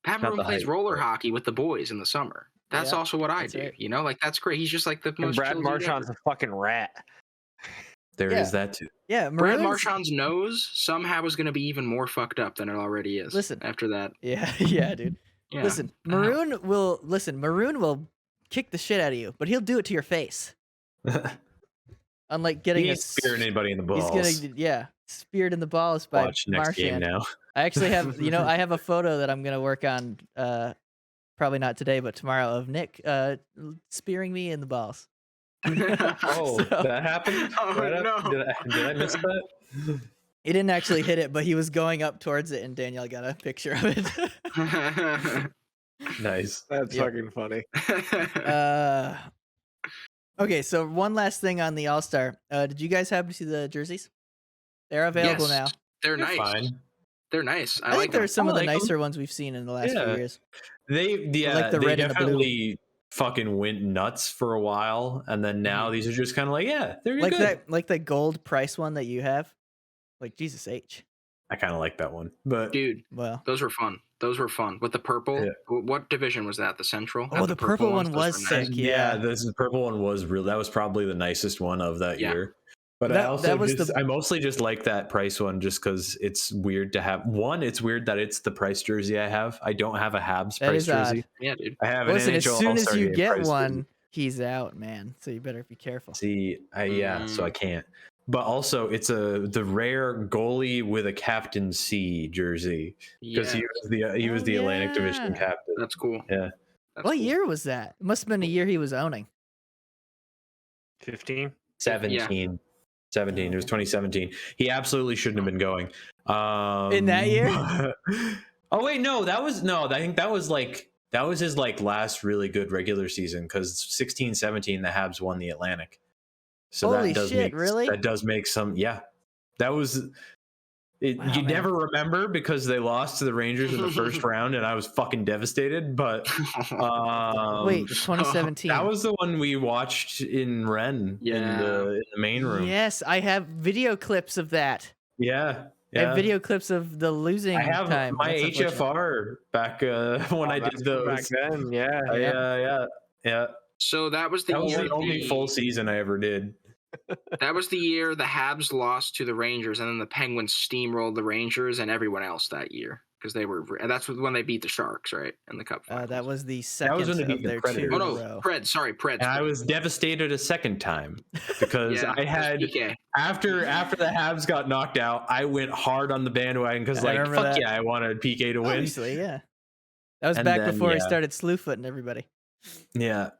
Not Maroon the plays height, roller but- hockey with the boys in the summer. That's Yeah, also what I that's do. right. You know, like, that's great. He's just like the And most Brad chill dude ever. Marchand's a fucking rat. There Yeah. is that too. Yeah, Brad Maroon's- Marchand's nose somehow is going to be even more fucked up than it already is. Listen. After that. Yeah, yeah, dude. Yeah. Listen, Maroon will kick the shit out of you, but he'll do it to your face. Unlike getting He a ain't spearing anybody in the balls. He's gonna speared in the balls by Watch next game Marchand. now. I actually have I have a photo that I'm gonna work on probably not today but tomorrow of Nick spearing me in the balls. Oh, So- that happened? Oh, Right no. up? Did I miss that? He didn't actually hit it, but he was going up towards it and Danielle got a picture of it. Nice. That's Yeah. fucking funny. Okay, so one last thing on the All-Star. Did you guys happen to see the jerseys? They're available now. They're They're nice. Fine. They're nice. I like think they're them. some of the like 'em. nicer ones we've seen in the last few Yeah. years. They like the they red and the blue. definitely fucking went nuts for a while, and then now these are just kind of like, yeah, they're Like good. that gold price one that you have. Like Jesus H. I kind of like that one, but Dude, Well, those were fun. Those were fun. With the purple. Yeah. What division was that? The Central? Oh, Had the purple ones? one Those was were nice. sick. yeah, Yeah. this purple one was real. That was probably the nicest one of that Yeah. year. But That was I mostly just like that price one just because it's weird to have one. It's weird that it's the price jersey I have. I don't have a Habs That price is jersey. odd. Yeah, dude. I have Listen, an as NHL soon as All-Star you Game get price one, jersey. he's out, man. So you better be careful. See, so I can't. But also, it's the rare goalie with a Captain C jersey because Yeah, he was the Atlantic Division Yeah. captain. that's cool. Yeah, That's What cool. year was that? It must have been a year he was owning. 15. 17. 17. It was 2017. He absolutely shouldn't have been going. In that year? Oh wait, no, I think that was his like last really good regular season because 16-17 the Habs won the Atlantic. So Holy that does shit, really? that does make some that was it, Wow, you man. never remember because they lost to the Rangers in the first round and I was fucking devastated. But Wait, 2017. that was the one we watched in Ren in the main room. Yes, I have video clips of that. Yeah. I have video clips of the losing I have time. my That's unfortunate. HFR back when I did those back then. Yeah. yeah. So that was the That was year the only full season I ever did. That was the year the Habs lost to the Rangers, and then the Penguins steamrolled the Rangers and everyone else that year because they were. And that's when they beat the Sharks, right, in the Cup finals. That was the second when they beat of the their Predators. two in a Oh row. no, Preds. And I was devastated a second time because Yeah, I had PK. after the Habs got knocked out, I went hard on the bandwagon because I like remember fuck that. yeah, I wanted PK to win. Obviously, yeah. That was And back then, before I yeah. started slew-footing everybody. Yeah.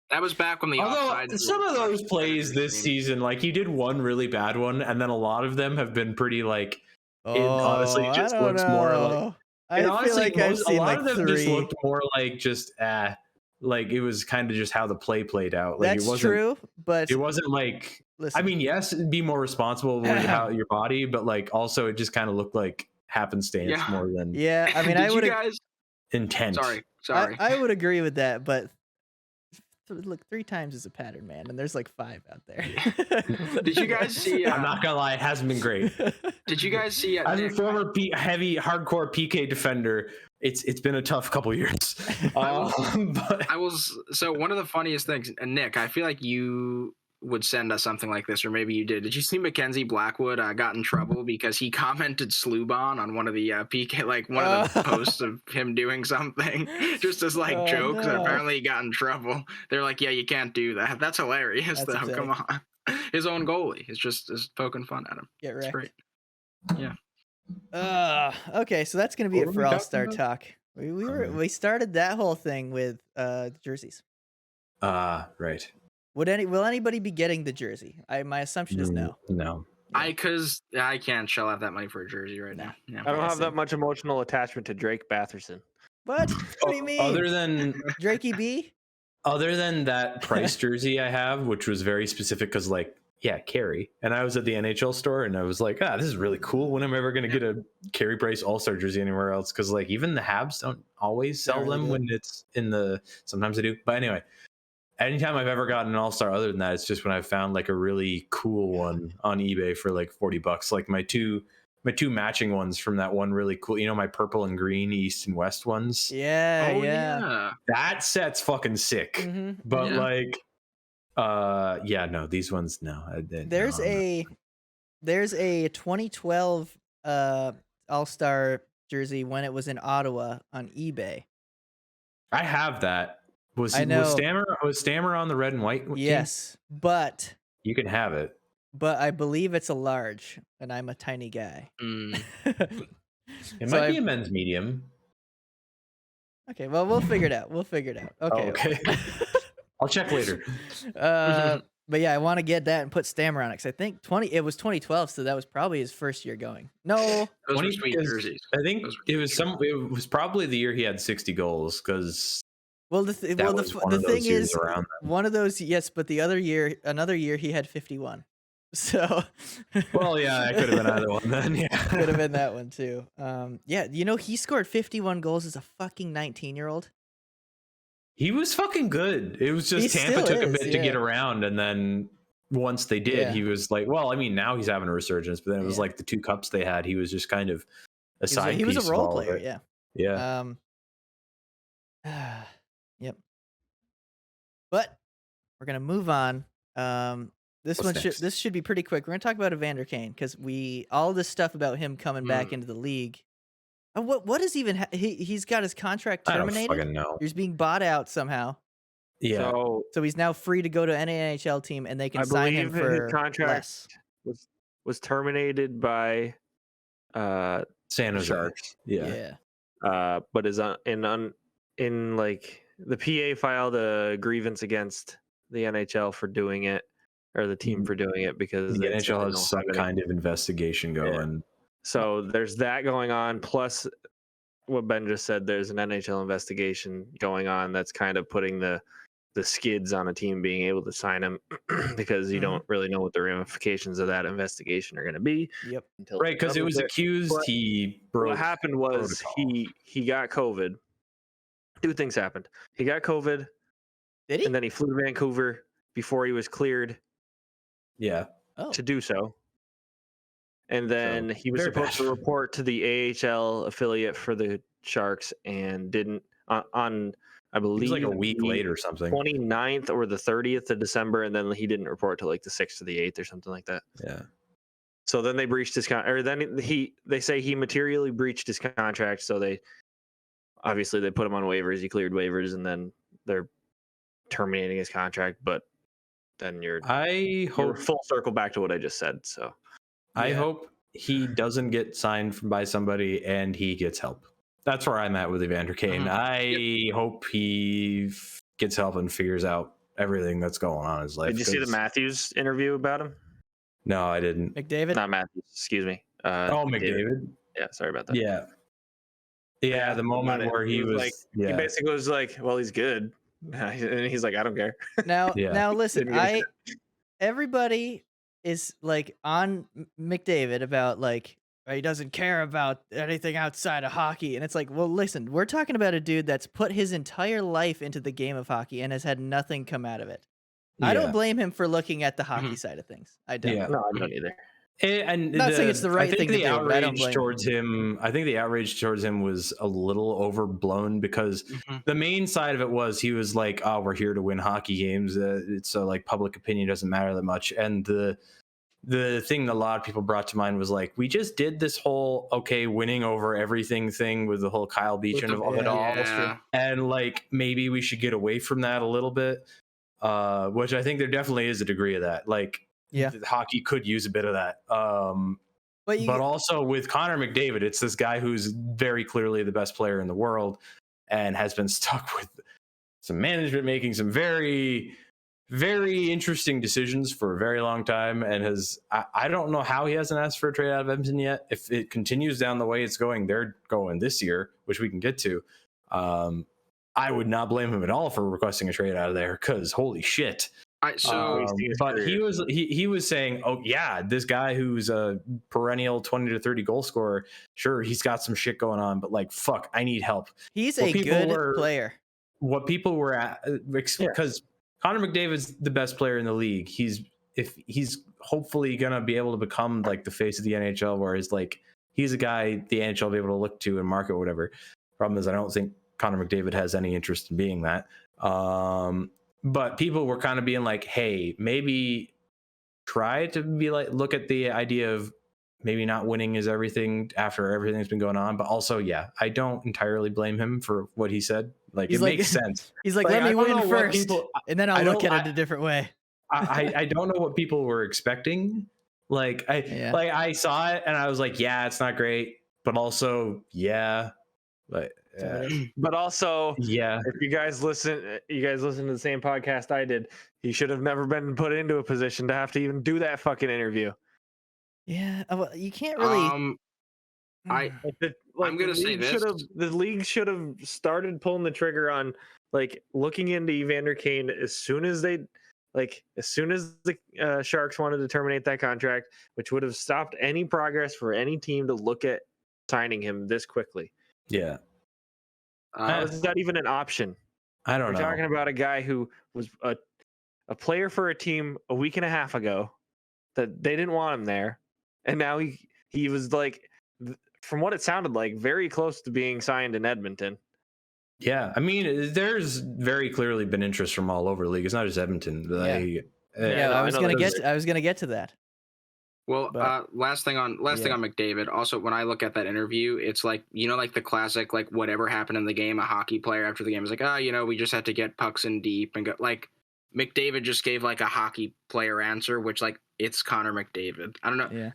That was back when the Although offside some of those plays this season. season, like he did one really bad one, and then a lot of them have been pretty like. Oh, It honestly just I don't looks more like. know. It I feel honestly, like I've a seen lot like of them just 3. looked more like just like it was kind of just how the play played out. Like That's it wasn't true, but It wasn't like. listen, I mean, yes, be more responsible with how your body, but like also it just kind of looked like happenstance Yeah. more than yeah, I mean, Did I would you guys? intent. Sorry. I would agree with that, but look, 3 times is a pattern, man, and there's like 5 out there. Did you guys see? I'm not gonna lie, it hasn't been great. Did you guys see? As a Nick, former heavy hardcore PK defender, it's been a tough couple years. But so one of the funniest things, and Nick, I feel like you would send us something like this, or maybe you did. Did you see Mackenzie Blackwood got in trouble because he commented Slubon on one of the PK, like one of the posts of him doing something, just as like jokes, and apparently he got in trouble. They're like, yeah, you can't do that. That's hilarious, though. upsetting. Come on, his own goalie is just poking fun at him. Get It's wrecked. great. Yeah. Okay, so that's gonna be What it were for we All talking Star about? Talk. We started that whole thing with jerseys. right. Will anybody be getting the jersey? My assumption is no. No. Because I can't shell out that money for a jersey right now. Yeah. I don't have Listen. that much emotional attachment to Drake Batherson. What? What do you mean? Other than Drakey B? that price jersey I have, which was very specific because like, yeah, Carey. And I was at the NHL store and I was like, this is really cool. When am I ever going to get a Carey Price All-Star jersey anywhere else? Because like even the Habs don't always sell They really them do. when it's in the, sometimes they do. But anyway, anytime I've ever gotten an All-Star other than that, it's just when I've found like a really cool one on eBay for like $40. Like my two matching ones from that one really cool, my purple and green East and West ones. Yeah, Oh yeah. yeah. That set's fucking sick. Mhm, But Yeah. like no, these ones no. There's a 2012 All-Star jersey when it was in Ottawa on eBay. I have that. I know. Was Stammer on the red and white team? Yes, but You can have it. I believe it's a large, and I'm a tiny guy. Mm. It So might be a men's medium. Okay, well, we'll figure it out. Okay. Okay. I'll check later. But yeah, I want to get that and put Stammer on it because I think it was 2012, so that was probably his first year going. No, Those were 20 sweet is- jerseys. I think Those were it was probably the year he had 60 goals because well, that the was one the of those thing years is, around. one of those, yes, but another year he had 51. So, Well, yeah, that could have been either one then. Yeah, could have been that one too. Yeah, he scored 51 goals as a fucking 19-year-old. He was fucking good. It was just He Tampa still took a is, bit to get yeah. around, and then once they did, Yeah. he was like, well, I mean, now he's having a resurgence, but then it was Yeah. like the 2 cups they had. He was just kind of a side He was piece a of role all of player, it. yeah. Yeah. Yep. But we're gonna move on. What's next? This should be pretty quick. We're gonna talk about Evander Kane because all this stuff about him coming back into the league. What is even he's got his contract I don't terminated? fucking know. He's being bought out somehow. Yeah. So he's now free to go to any NHL team and they can I sign him believe his for contract less. was terminated by San Jose. Sharks. Yeah. But is in like the PA filed a grievance against the NHL for doing it, or the team for doing it, because The they said NHL they has don't some have any- kind of investigation going. So there's that going on. Plus, what Ben just said, there's an NHL investigation going on that's kind of putting the skids on a team being able to sign him because you don't really know what the ramifications of that investigation are going to be. Yep. Until Right, because it was accused But he broke. what happened was protocol. he got COVID. Two things happened. He got COVID, Did he? and then he flew to Vancouver before he was cleared Yeah. to do so. And then he was very supposed bad. to report to the AHL affiliate for the Sharks and didn't on I It believe was like a week the late or something. 29th or the 30th of December, and then he didn't report till like the 6th or the 8th or something like that. Yeah. So then they breached his they say he materially breached his contract, so they put him on waivers, he cleared waivers, and then they're terminating his contract, but then you're full circle back to what I just said. So I hope he doesn't get signed by somebody and he gets help. That's where I'm at with Evander Kane. I hope he gets help and figures out everything that's going on in his life. Did you see the Matthews interview about him? No, I didn't. McDavid? Not Matthews, excuse me. McDavid. Yeah, sorry about that. Yeah. Yeah, the moment where he was like, he basically was like, well, he's good. And he's like, I don't care. Now listen, Didn't get everybody is like on McDavid about like he doesn't care about anything outside of hockey, and it's like, well, listen, we're talking about a dude that's put his entire life into the game of hockey and has had nothing come out of it. I don't blame him for looking at the hockey side of things. I don't. Yeah. No, I don't either. And not saying it's the right thing to do, but I don't blame him. I think the outrage towards him was a little overblown because the main side of it was he was like, "Oh, we're here to win hockey games. It's like public opinion doesn't matter that much." And the thing that a lot of people brought to mind was like, we just did this whole winning over everything thing with the whole Kyle Beach of it all, and like maybe we should get away from that a little bit. Which I think there definitely is a degree of that. Like. Yeah, hockey could use a bit of that. But also with Connor McDavid, it's this guy who's very clearly the best player in the world and has been stuck with some management making some very, very interesting decisions for a very long time. And I don't know how he hasn't asked for a trade out of Edmonton yet. If it continues down the way it's going, they're going this year, which we can get to. I would not blame him at all for requesting a trade out of there because holy shit. But he was saying, oh yeah, this guy who's a perennial 20 to 30 goal scorer, sure, he's got some shit going on, but like fuck, I need help. He's a good player. What people were at, because Connor McDavid's the best player in the league. He's hopefully gonna be able to become like the face of the NHL, where he's a guy the NHL will be able to look to and market or whatever. Problem is, I don't think Connor McDavid has any interest in being that. But people were kind of being like, hey, maybe try to be like, look at the idea of maybe not winning is everything after everything's been going on. But also, yeah, I don't entirely blame him for what he said. Like, it makes sense. He's like, let me win first, and then I'll look at it a different way. I don't know what people were expecting. Like, I saw it and I was like, yeah, it's not great. But also, yeah. But also, yeah, if you guys listen to the same podcast I did, he should have never been put into a position to have to even do that fucking interview. Yeah, well, you can't really. I'm gonna say this: the league should have started pulling the trigger on like looking into Evander Kane as soon as the Sharks wanted to terminate that contract, which would have stopped any progress for any team to look at signing him this quickly. Yeah. Is that even an option? I don't know. We're talking about a guy who was a player for a team a week and a half ago that they didn't want him there. And now he was like, from what it sounded like, very close to being signed in Edmonton. Yeah. I mean, there's very clearly been interest from all over the league. It's not just Edmonton. Yeah, no, I I was know gonna that get to that. Well, But- last thing on McDavid. Also, when I look at that interview, it's like, like the classic, like whatever happened in the game, a hockey player after the game is like, we just had to get pucks in deep and go. Like McDavid just gave like a hockey player answer, which like it's Connor McDavid. I don't know. Yeah,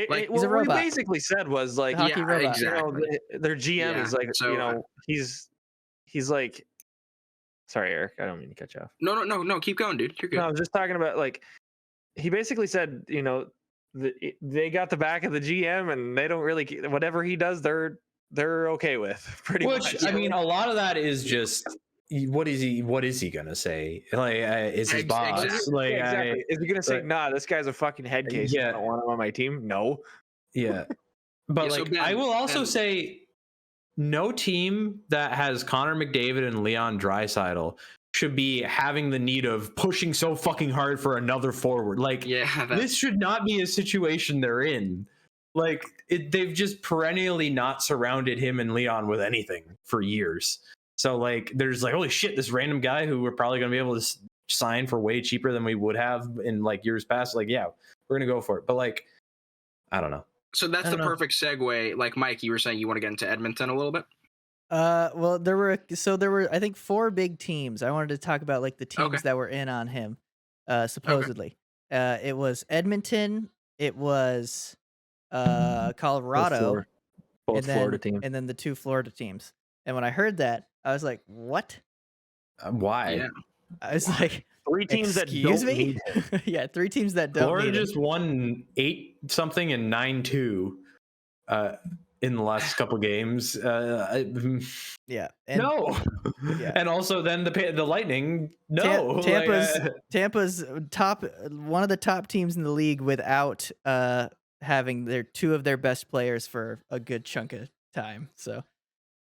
Like, he's a what he robot. basically said was like, The hockey robot. exactly. their GM Yeah, is like, so, he's like, sorry, Eric, I don't mean to cut you off. No, keep going, dude. You're good. No, I was just talking about like, he basically said, they got the back of the GM and they don't really whatever he does, they're okay with pretty much. Which I mean, a lot of that is just what is he gonna say? Like, is his boss Exactly. like? Exactly. Is he gonna say, nah, this guy's a fucking head case? Yeah. I don't want him on my team. No. Yeah, but Yeah, so like, Ben- I will also Ben- say, no team that has Connor McDavid and Leon Draisaitl should be having the need of pushing so fucking hard for another forward. Like, this should not be a situation they're in. Like, they've just perennially not surrounded him and Leon with anything for years. So like, there's like, holy shit, this random guy who we're probably going to be able to sign for way cheaper than we would have in like years past. Like, yeah, we're going to go for it. But like, I don't know. So that's the perfect segue. Like Mike, you were saying you want to get into Edmonton a little bit. Well, there were I think 4 big teams. I wanted to talk about like the teams that were in on him, supposedly. It was Edmonton, it was Colorado, both Florida teams, and then the 2 Florida teams. And when I heard that, I was like, "What? Why?" Yeah. I was like, 3 teams that don't need him. Yeah, 3 teams that don't Florida need him. just won 8-something and 9-2 in the last couple games. Yeah. And, no. Yeah. And also then the Lightning. No. Tampa's one of the top teams in the league without having their 2 of their best players for a good chunk of time. So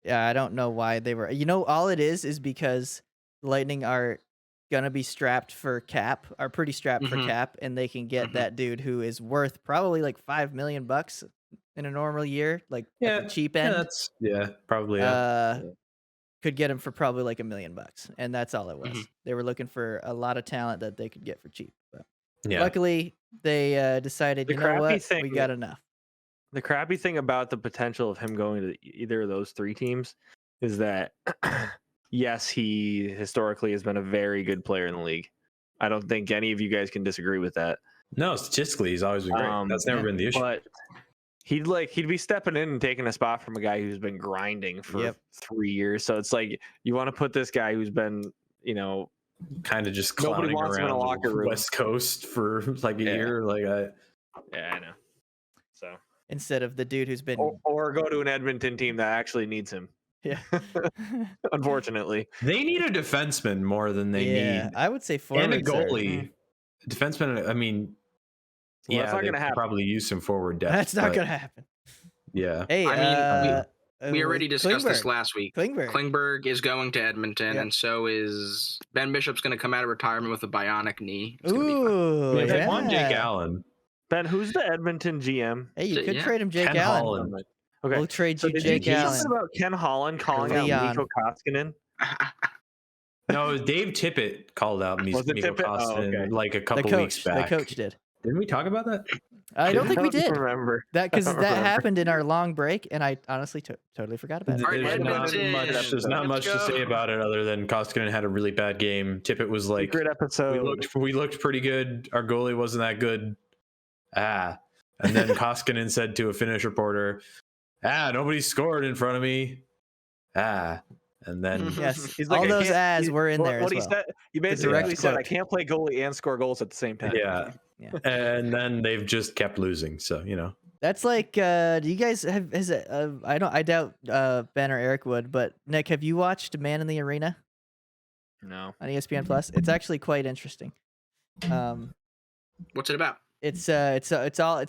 yeah, I don't know why they were. All it is because the Lightning are gonna be strapped for cap, are pretty strapped for cap, and they can get that dude who is worth probably like $5 million in a normal year, like at the cheap end. Probably. Could get him for probably like $1 million, and that's all it was. They were looking for a lot of talent that they could get for cheap. But luckily, they decided, we got enough. The crappy thing about the potential of him going to either of those 3 teams is that, yes, he historically has been a very good player in the league. I don't think any of you guys can disagree with that. No, statistically, he's always been great. That's never been the issue. But he'd be stepping in and taking a spot from a guy who's been grinding for 3 years. So it's like, you want to put this guy who's been, kind of just clowning around a locker room. West Coast for like a year. Like, I know. So instead of the dude who's been or go to an Edmonton team that actually needs him. Yeah. Unfortunately, they need a defenseman more than they need. I would say forwards and a goalie. Defenseman. I mean, that's not going to happen. Probably use some forward depth. That's not going to happen. Yeah. Hey, we already discussed this last week. Klingberg is going to Edmonton, and so is Ben Bishop's going to come out of retirement with a bionic knee. Ooh, they want Jake Allen. Ben, who's the Edmonton GM? Hey, you could trade him Jake Ken Allen. Holland. Okay. We'll trade you Jake Allen. Allen. Something about Ken Holland calling out Mikko Koskinen? No, Dave Tippett called out Mikko Koskinen like a couple weeks back. The coach did. Didn't we talk about that? I don't think we did. Remember that because that happened in our long break, and I honestly totally forgot about it. There's not much to say about it other than Koskinen had a really bad game. Tippett was like, "Great episode. We looked pretty good. Our goalie wasn't that good." And then Koskinen said to a Finnish reporter, "Nobody scored in front of me." And then yes, he's like, all those ads were in there. What he said, he basically said, "I can't play goalie and score goals at the same time." Yeah. And then they've just kept losing. So that's like, do you guys have? I doubt Ben or Eric would, but Nick, have you watched Man in the Arena? No. On ESPN Plus, it's actually quite interesting. What's it about? It's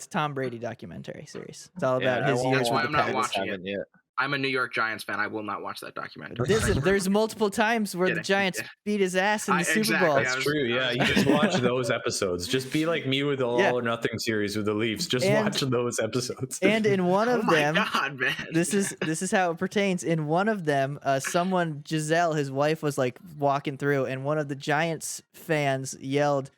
Tom Brady documentary series. It's all about his years. That's why with I'm the not Pats. watching it yet. I'm a New York Giants fan. I will not watch that documentary. There's multiple times where the Giants beat his ass in the Super Bowl. That's true. Yeah, you just watch those episodes. Just be like me with the All or Nothing series with the Leafs. Just watch those episodes. And in one of them, God, man. this is how it pertains. In one of them, Giselle, his wife, was like walking through, and one of the Giants fans yelled,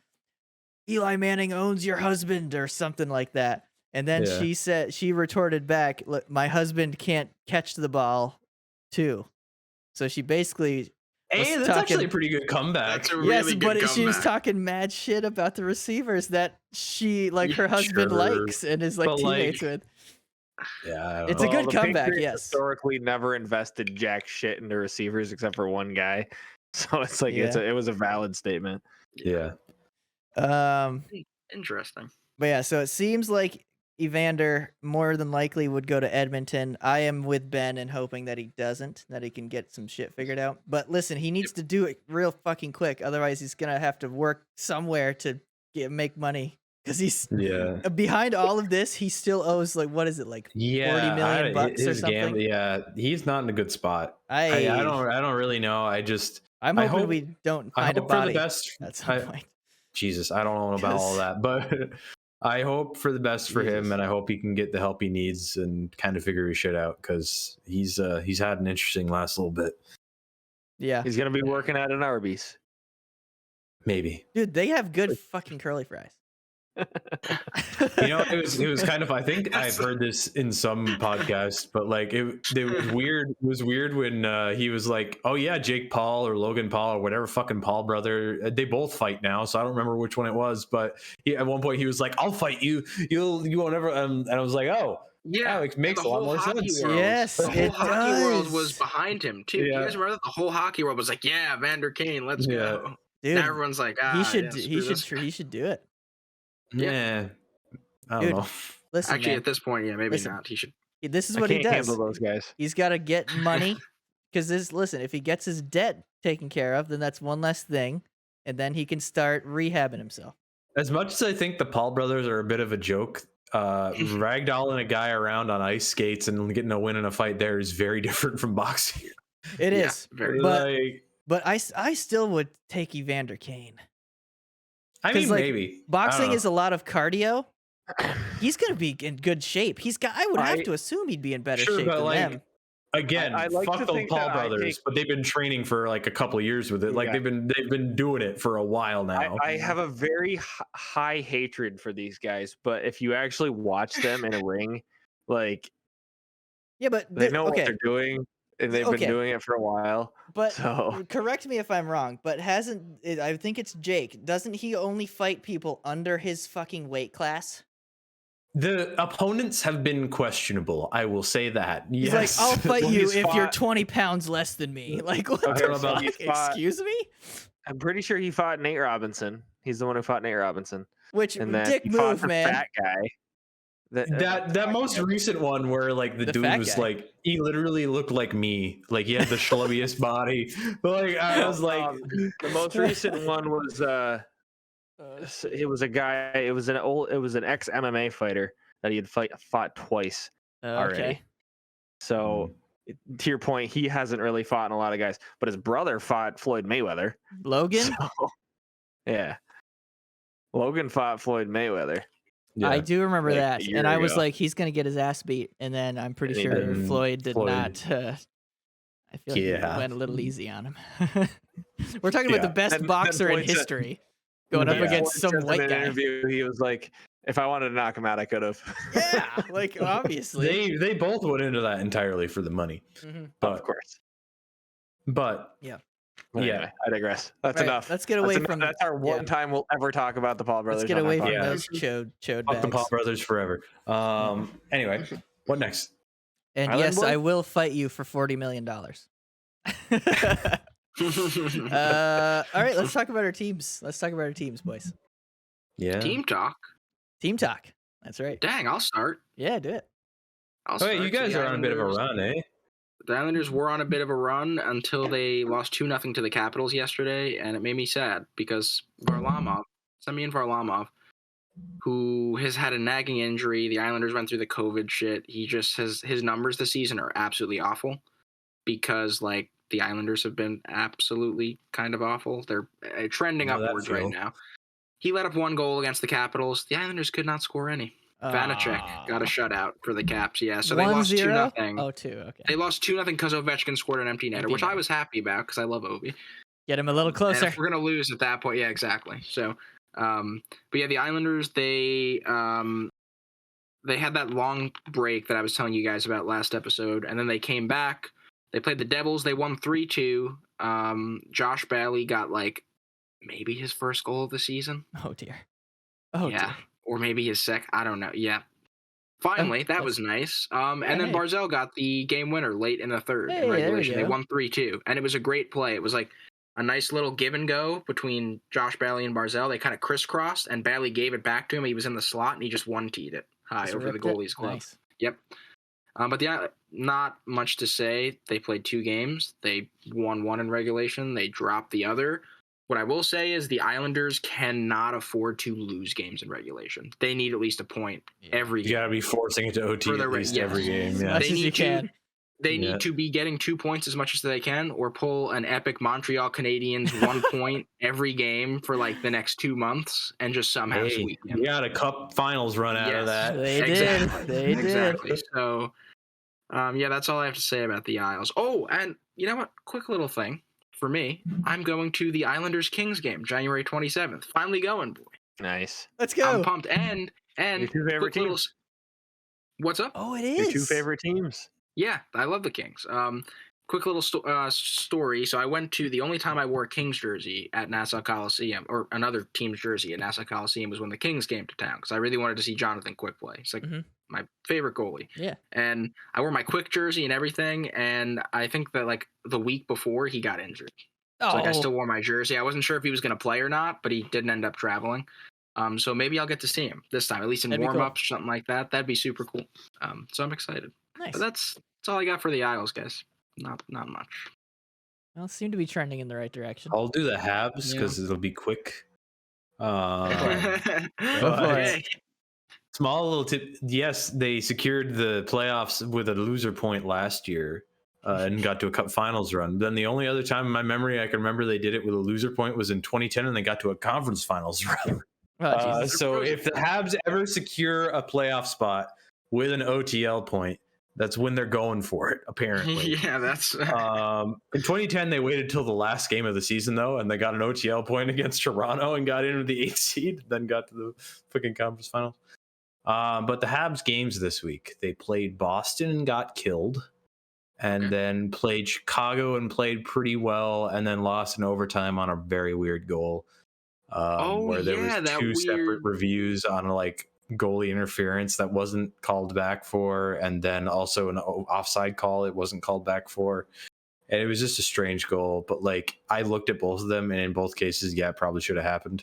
Eli Manning owns your husband or something like that. And then she retorted back, "Look, my husband can't catch the ball too." So she basically Hey, that's actually a pretty good comeback. That's a really good comeback. She was talking mad shit about the receivers that she her husband likes and is teammates with. Yeah, it's a good comeback. Patriots Yes, historically never invested jack shit into receivers except for one guy, so it's it was a valid statement. Yeah. Interesting. But yeah, so it seems like Evander more than likely would go to Edmonton. I am with Ben and hoping that he doesn't, that he can get some shit figured out. But listen, he needs to do it real fucking quick. Otherwise, he's going to have to work somewhere to make money. Because he's behind all of this, he still owes what is it, $40 million bucks or something? He's not in a good spot. I don't really know. I'm hoping we don't find a body at some point. Jesus, I don't know about all that, but I hope for the best for him, and I hope he can get the help he needs and kind of figure his shit out, because he's had an interesting last little bit. Yeah, he's gonna be working at an Arby's. Maybe, dude, they have good fucking curly fries. It was kind of, I think I've heard this in some podcast, but it was weird. It was weird when he was like, "Oh yeah, Jake Paul or Logan Paul or whatever fucking Paul brother, they both fight now." So I don't remember which one it was, but at one point he was like, "I'll fight you. You won't ever." And I was like, "Oh, yeah, it makes a lot more sense." Yes, the whole hockey world was behind him too. Yeah. You guys remember that? The whole hockey world was like, "Yeah, Evander Kane, let's go." Dude, now everyone's like, he should do it. Yeah, I don't know. Listen, actually, man, at this point, maybe not. He should. This is what he does. Handle those guys. He's got to get money, because if he gets his debt taken care of, then that's one less thing, and then he can start rehabbing himself. As much as I think the Paul brothers are a bit of a joke, ragdolling a guy around on ice skates and getting a win in a fight there is very different from boxing. It is, very. But I still would take Evander Kane. I mean, maybe boxing is a lot of cardio. He's gonna be in good shape. I would have to assume he'd be in better shape than them. Again, fuck those Paul brothers, but they've been training for a couple of years with it. They've been doing it for a while now. I have a very high hatred for these guys, but if you actually watch them in a ring, but they know what they're doing. And they've been doing it for a while. But correct me if I'm wrong, but I think it's Jake. Doesn't he only fight people under his fucking weight class? The opponents have been questionable. I will say that. He's like, I'll fight you if you're 20 pounds less than me. What the fuck? Excuse me? I'm pretty sure he fought Nate Robinson. He's the one who fought Nate Robinson. Which dick move, man. Fat guy. That most recent one where the dude was he literally looked like me, he had the schlubbiest body. I was the most recent one was it was a guy. It was an ex MMA fighter that he had fought twice already. So to your point, he hasn't really fought in a lot of guys, but his brother fought Floyd Mayweather. Logan. Yeah, Logan fought Floyd Mayweather. Yeah. I do remember that, and I was like, he's gonna get his ass beat, and then I'm pretty sure Floyd did not. I feel like he went a little easy on him. We're talking about the best boxer in history going up against some white guy. Interview, he was like, "If I wanted to knock him out, I could have." Yeah, obviously they both went into that entirely for the money, but of course. But anyway, I digress. That's enough. Let's get away from. That's our one time we'll ever talk about the Paul brothers. Let's get away from those chode Fuck the Paul brothers forever. Anyway, what next? And Island Boy? I will fight you for $40 million. All right, let's talk about our teams. Boys. Yeah. Team talk. That's right. Dang, I'll start. Yeah, do it. You guys are on a bit of a run, eh? The Islanders were on a bit of a run until they lost 2-0 to the Capitals yesterday, and it made me sad because Semyon Varlamov, who has had a nagging injury, the Islanders went through the COVID shit. He just his numbers this season are absolutely awful because the Islanders have been absolutely kind of awful. They're trending upwards right now. He let up one goal against the Capitals. The Islanders could not score any. Vanacek got a shutout for the Caps. Yeah, so they lost 2-0. Oh, 2. Okay. They lost 2-0 because Ovechkin scored an empty netter, which I was happy about because I love Ovi. Get him a little closer. And if we're gonna lose at that point, yeah, exactly. So But yeah, the Islanders, they had that long break that I was telling you guys about last episode, and then they came back. They played the Devils. They won 3-2. Josh Bailey got like maybe his first goal of the season. Oh dear. Oh yeah, dear. or maybe his second. I don't know. Yeah. Finally, that was nice. And then Barzal got the game winner late in the third in regulation. They won 3-2, and it was a great play. It was like a nice little give and go between Josh Bailey and Barzal. They kind of crisscrossed, and Bailey gave it back to him. He was in the slot, and he just one-teed it high over the goalie's glove. Nice. Yep. But yeah, not much to say. They played 2 games. They won one in regulation. They dropped the other. What I will say is the Islanders cannot afford to lose games in regulation. They need at least a point every game. You got to be forcing it to OT at least every game. Yeah. As you can. They need to be getting 2 points as much as they can, or pull an epic Montreal Canadiens 1 point every game for like the next 2 months and just somehow sweep them. You got a cup finals run out of that. They did. They did. Exactly. So, yeah, that's all I have to say about the Isles. Oh, and you know what? Quick little thing for me. I'm going to the Islanders-Kings game, January 27th. Finally going, boy. Nice. Let's go. I'm pumped. And your 2 favorite teams. What's up? Oh, it is. Your 2 favorite teams. Yeah, I love the Kings. Quick little story. So I went to the only time I wore a Kings jersey at Nassau Coliseum, or another team's jersey at Nassau Coliseum, was when the Kings came to town because I really wanted to see Jonathan Quick play. It's like my favorite goalie. Yeah. And I wore my Quick jersey and everything, and I think that like the week before he got injured. So like I still wore my jersey. I wasn't sure if he was going to play or not, but he didn't end up traveling. So maybe I'll get to see him this time, at least in warm-ups, or something like that. That'd be super cool. So I'm excited. Nice. But that's all I got for the Isles, guys. Not much. Well, it seemed to be trending in the right direction. I'll do the Habs because it'll be quick. Go for it. Small little tip. Yes, they secured the playoffs with a loser point last year and got to a cup finals run. Then the only other time in my memory I can remember they did it with a loser point was in 2010, and they got to a conference finals run. So if the Habs ever secure a playoff spot with an OTL point, that's when they're going for it, apparently. Yeah, that's... in 2010, they waited till the last game of the season, though, and they got an OTL point against Toronto and got into the 8th seed, then got to the fucking conference finals. But the Habs games this week, they played Boston and got killed, and then played Chicago and played pretty well, and then lost in overtime on a very weird goal. Where there was 2 separate reviews on like goalie interference that wasn't called back for, and then also an offside call it wasn't called back for, and it was just a strange goal. But like I looked at both of them, and in both cases, it probably should have happened.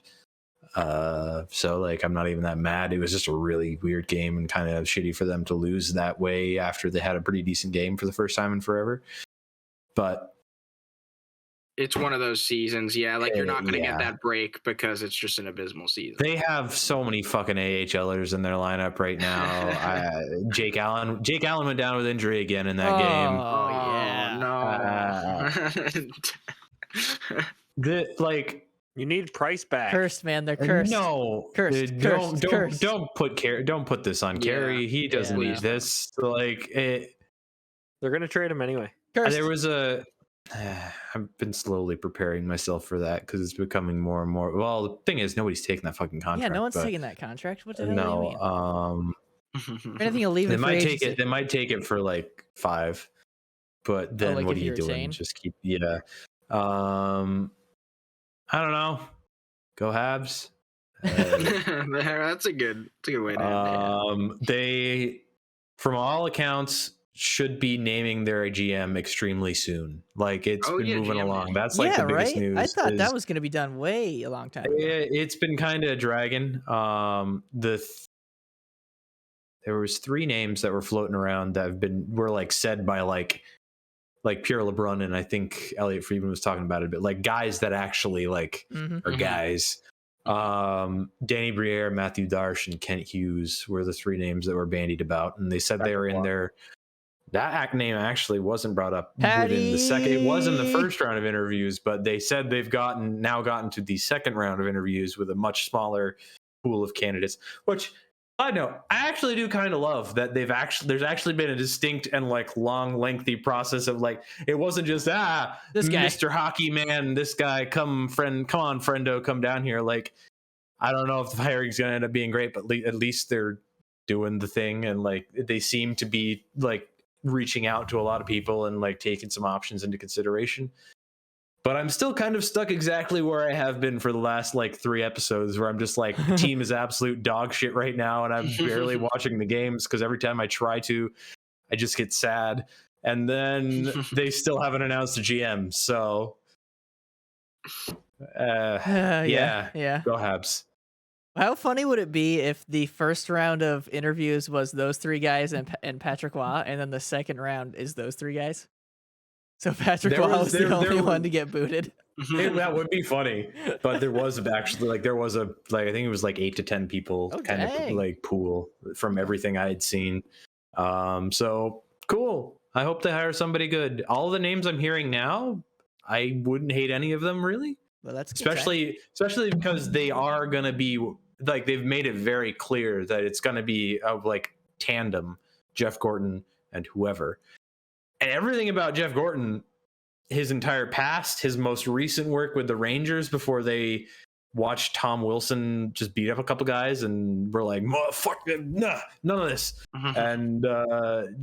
So like I'm not even that mad. It was just a really weird game and kind of shitty for them to lose that way after they had a pretty decent game for the first time in forever. But it's one of those seasons, like you're not going to get that break because it's just an abysmal season. They have so many fucking AHLers in their lineup right now. Jake Allen went down with injury again in that game. No. You need Price back. Cursed, man. They're cursed. No, cursed. Don't put this on Carey. He doesn't need this. They're gonna trade him anyway. Cursed. There was I've been slowly preparing myself for that because it's becoming more and more. Well, the thing is, nobody's taking that fucking contract. Yeah, no one's taking that contract. What the hell do you mean? Anything will leave. They might take it. They might take it for like 5, but then what are you doing? Just keep. Yeah. I don't know. Go Habs. That's a good way to end it. They, from all accounts, should be naming their GM extremely soon. Like it's been moving along. That's like the biggest news. I thought that was going to be done way a long time ago. It's been kind of dragging. There was 3 names that were floating around that were like said by like Pierre LeBrun, and I think Elliot Friedman was talking about it a bit, like guys that actually are guys. Danny Briere, Matthew Darche, and Kent Hughes were the 3 names that were bandied about, and they said they were in there. That name actually wasn't brought up within the second. It was in the first round of interviews, but they said they've now gotten to the second round of interviews with a much smaller pool of candidates, which I know. I actually do kind of love that there's actually been a distinct and long, lengthy process of it wasn't just this guy, Mr. Hockey Man, this guy, come on, friendo, come down here. I don't know if the hiring's gonna end up being great, but at least they're doing the thing, and like they seem to be like reaching out to a lot of people and like taking some options into consideration. But I'm still kind of stuck exactly where I have been for the last like 3 episodes, where I'm just like, the team is absolute dog shit right now, and I'm barely watching the games because every time I try to, I just get sad. And then they still haven't announced a GM, so Yeah. Go Habs. How funny would it be if the first round of interviews was those 3 guys and Patrick Waugh, and then the second round is those 3 guys? So Patrick Waugh was the only one to get booted. That would be funny, but there was actually I think it was like 8 to 10 people kind of like pool from everything I had seen. So cool. I hope they hire somebody good. All the names I'm hearing now, I wouldn't hate any of them really. Well, that's especially because they are gonna be like, they've made it very clear that it's gonna be a like tandem, Jeff Gorton and whoever. And everything about Jeff Gorton, his entire past, his most recent work with the Rangers before they watched Tom Wilson just beat up a couple guys and were like, fuck, nah, none of this. And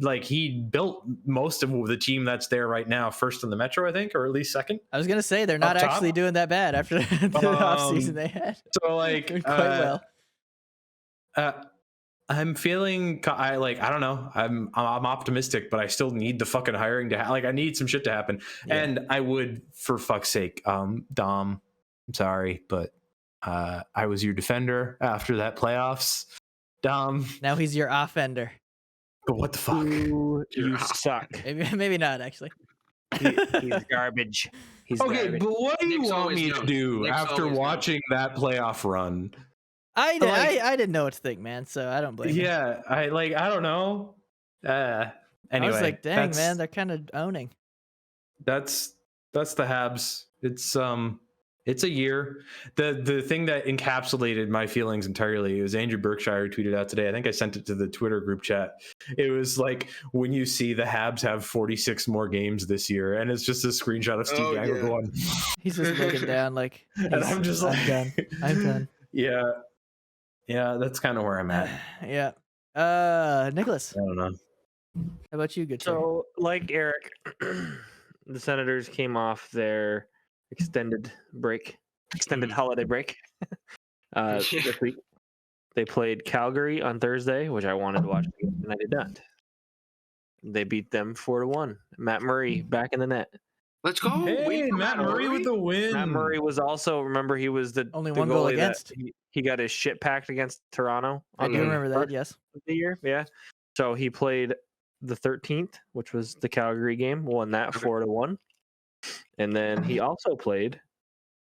like he built most of the team that's there right now, first in the Metro, I think, or at least second. I was gonna say they're not actually doing that bad after the offseason they had. So like quite well. I'm feeling I don't know. I'm optimistic, but I still need the fucking hiring to like I need some shit to happen. Yeah. And I would, for fuck's sake, Dom, I'm sorry, but I was your defender after that playoffs. Dom. Now he's your offender. But what the fuck? Ooh, you suck. Maybe not actually. He's garbage. He's okay, garbage. but what do you Nick's want me to do after watching that playoff run? I didn't know what to think, man, so I don't blame you. Yeah, I don't know. Anyway, I was like, dang, man, they're kind of owning. That's the Habs. It's a year. The thing that encapsulated my feelings entirely was Andrew Berkshire tweeted out today. I think I sent it to the Twitter group chat. It was like, when you see the Habs have 46 more games this year, and it's just a screenshot of Steve Dangle going. He's just looking down like, and I'm just like, I'm done. Yeah, that's kind of where I'm at. Yeah. Nicholas. I don't know. How about you, good sir? So, like Eric, the Senators came off their extended holiday break this week. They played Calgary on Thursday, which I wanted to watch, and I did not. They beat them 4-1. Matt Murray back in the net. Let's go. Hey, Matt Murray with the win. Matt Murray was also, remember, he was the only one goal against. He got his shit packed against Toronto. I do remember that, yes. The year, yeah. So he played the 13th, which was the Calgary game, won that 4-1. And then he also played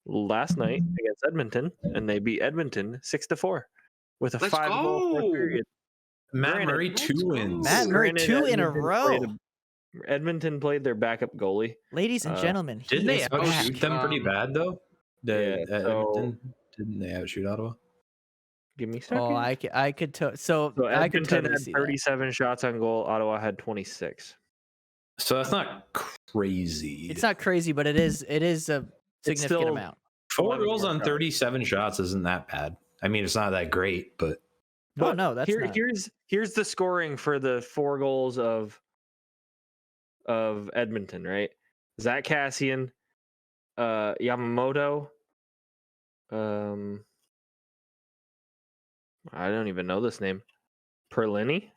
last night against Edmonton, and they beat Edmonton 6-4 with a 5-goal period. Matt Murray 2 wins. Matt Murray 2 in a row. Edmonton played their backup goalie. Ladies and gentlemen, didn't they outshoot them pretty bad though? Edmonton, didn't they outshoot Ottawa? Give me a second. Oh, I could so I could Edmonton totally had 37 shots on goal. Ottawa had 26. So that's not crazy. It's not crazy, but it is a significant amount. 4 goals on 37 shots isn't that bad. I mean, it's not that great, but no, that's not. Here's the scoring for the 4 goals of Edmonton, right? Zach Kassian, Yamamoto, I don't even know this name. Perlini.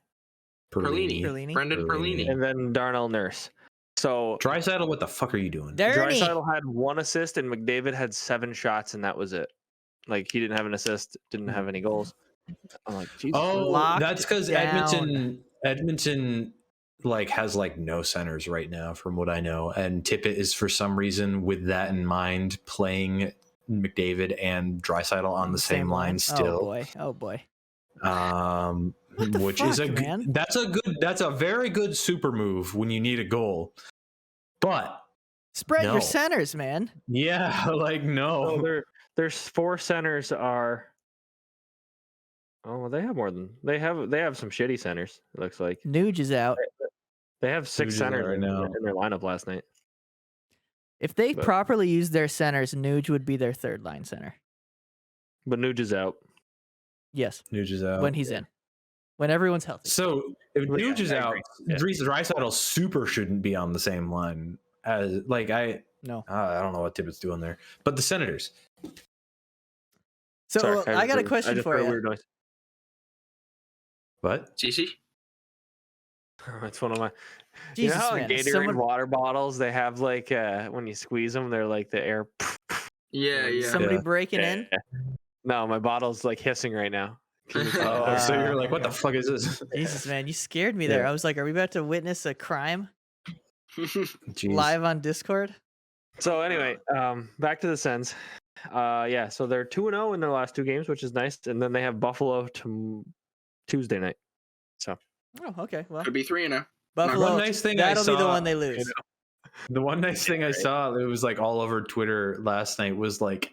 Brendan Perlini. And then Darnell Nurse. So Draisaitl, what the fuck are you doing? Draisaitl had 1 assist and McDavid had 7 shots, and that was it. Like, he didn't have an assist, didn't have any goals. I'm like, Jesus. Oh, that's because Edmonton like has like no centers right now, from what I know, and Tippett is for some reason, with that in mind, playing McDavid and Draisaitl on the same line still. Oh boy. Which is that's a very good super move when you need a goal. But spread your centers, man. Yeah, like no. So there's 4 centers are. Oh, well, they have more than they have some shitty centers. It looks like Nuge is out. They have 6 centers right now in their lineup last night. If they properly use their centers, Nuge would be their third line center. But Nuge is out. Yes, Nuge is out. when he's in, when everyone's healthy. So if Well, Nuge is I out, agree. Yeah. Draisaitl super shouldn't be on the same line as I No. don't know what Tippett's doing there, but the Senators. So Sorry, I got a I question just for heard a you. weird noise. What? CC? It's one of my. Jesus, you know how man, in is Gatorade someone water bottles they have like when you squeeze them, they're like the air. Yeah, yeah. somebody Yeah. breaking in? No, my bottle's like hissing right now. Can you- Oh, so you're like, what the okay. fuck is this? Jesus, man, you scared me there. Yeah. I was like, are we about to witness a crime Jeez. live on Discord? So anyway, back to the Sens. Yeah, so they're 2-0 in their last 2 games, which is nice, and then they have Buffalo Tuesday night. So Oh, okay. Well, Could be 3-0. Buffalo. One nice thing I that'll be the saw- one they lose. The one nice thing I saw, it was like all over Twitter last night, was like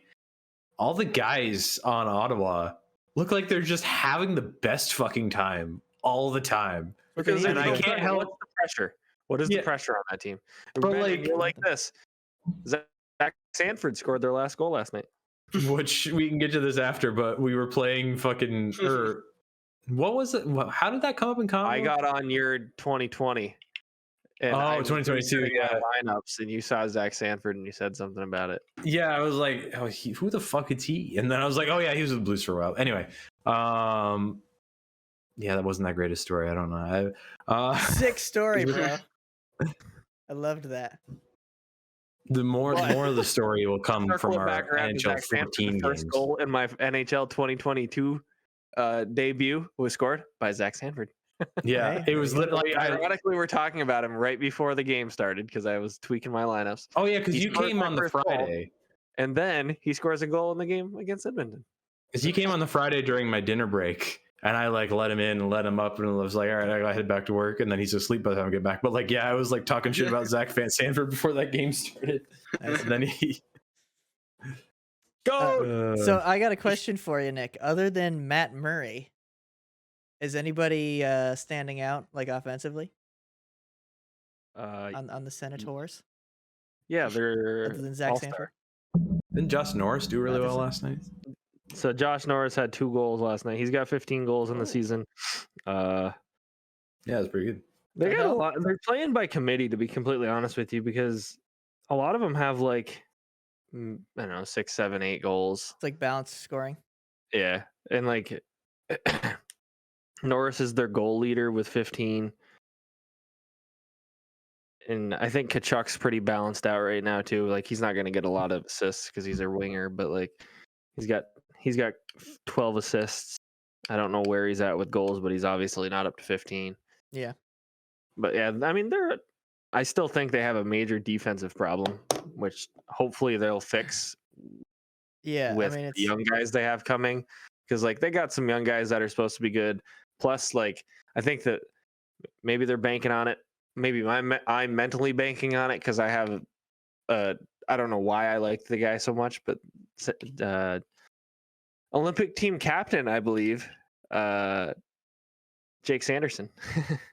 all the guys on Ottawa look like they're just having the best fucking time all the time. What they because need and to I do. can't help- What's the pressure? What is the Yeah. pressure on that team? But, Ben, like- you're like this. Zach Sanford scored their last goal last night. Which we can get to this after, but we were playing fucking or what was it? How did that come up in combo? I got on your 2020. And Oh, I was 2022, resetting my yeah. lineups, and you saw Zach Sanford, and you said something about it. Yeah, I was like, oh, who the fuck is he? And then I was like, oh yeah, he was with the Blues for a while. Anyway, yeah, that wasn't that great a story. I don't know. Sick story, bro. I loved that. The more of the story will come from Circle it our back around to NHL Zach Sanford. 14 The first games. goal in my NHL 2022 debut was scored by Zach Sanford. Yeah, Hey, it was literally. Ironically, we're talking about him right before the game started because I was tweaking my lineups. Oh yeah, because He you scored came my on the first goal. Friday. And then he scores a goal in the game against Edmonton. Because he came on the Friday during my dinner break, and I like let him in and let him up, and I was like, all right, I gotta head back to work, and then he's asleep by the time I get back. But like, yeah, I was like talking shit about Zach Sanford before that game started, and then he Go! So I got a question for you, Nick. Other than Matt Murray, is anybody standing out like offensively on the Senators? Yeah, they're Other than Zach all-star. Sanford? Didn't Josh Norris do really well Matheson? last night? So Josh Norris had 2 goals last night. He's got 15 goals in the season. Yeah, it's pretty good. They That got a help? lot. They're playing by committee, to be completely honest with you, because a lot of them have like I don't know 6, 7, 8 goals. It's like balanced scoring. Yeah, and like Norris is their goal leader with 15. And I think Kachuk's pretty balanced out right now too. Like he's not going to get a lot of assists because he's their winger, but like he's got 12 assists. I don't know where he's at with goals, but he's obviously not up to 15. Yeah. But yeah, I mean I still think they have a major defensive problem, which hopefully they'll fix Yeah. with I mean, the it's young guys they have coming, because like they got some young guys that are supposed to be good. Plus, like I think that maybe they're banking on it. Maybe I'm mentally banking on it because I have I don't know why I like the guy so much, but Olympic team captain, I believe, Jake Sanderson.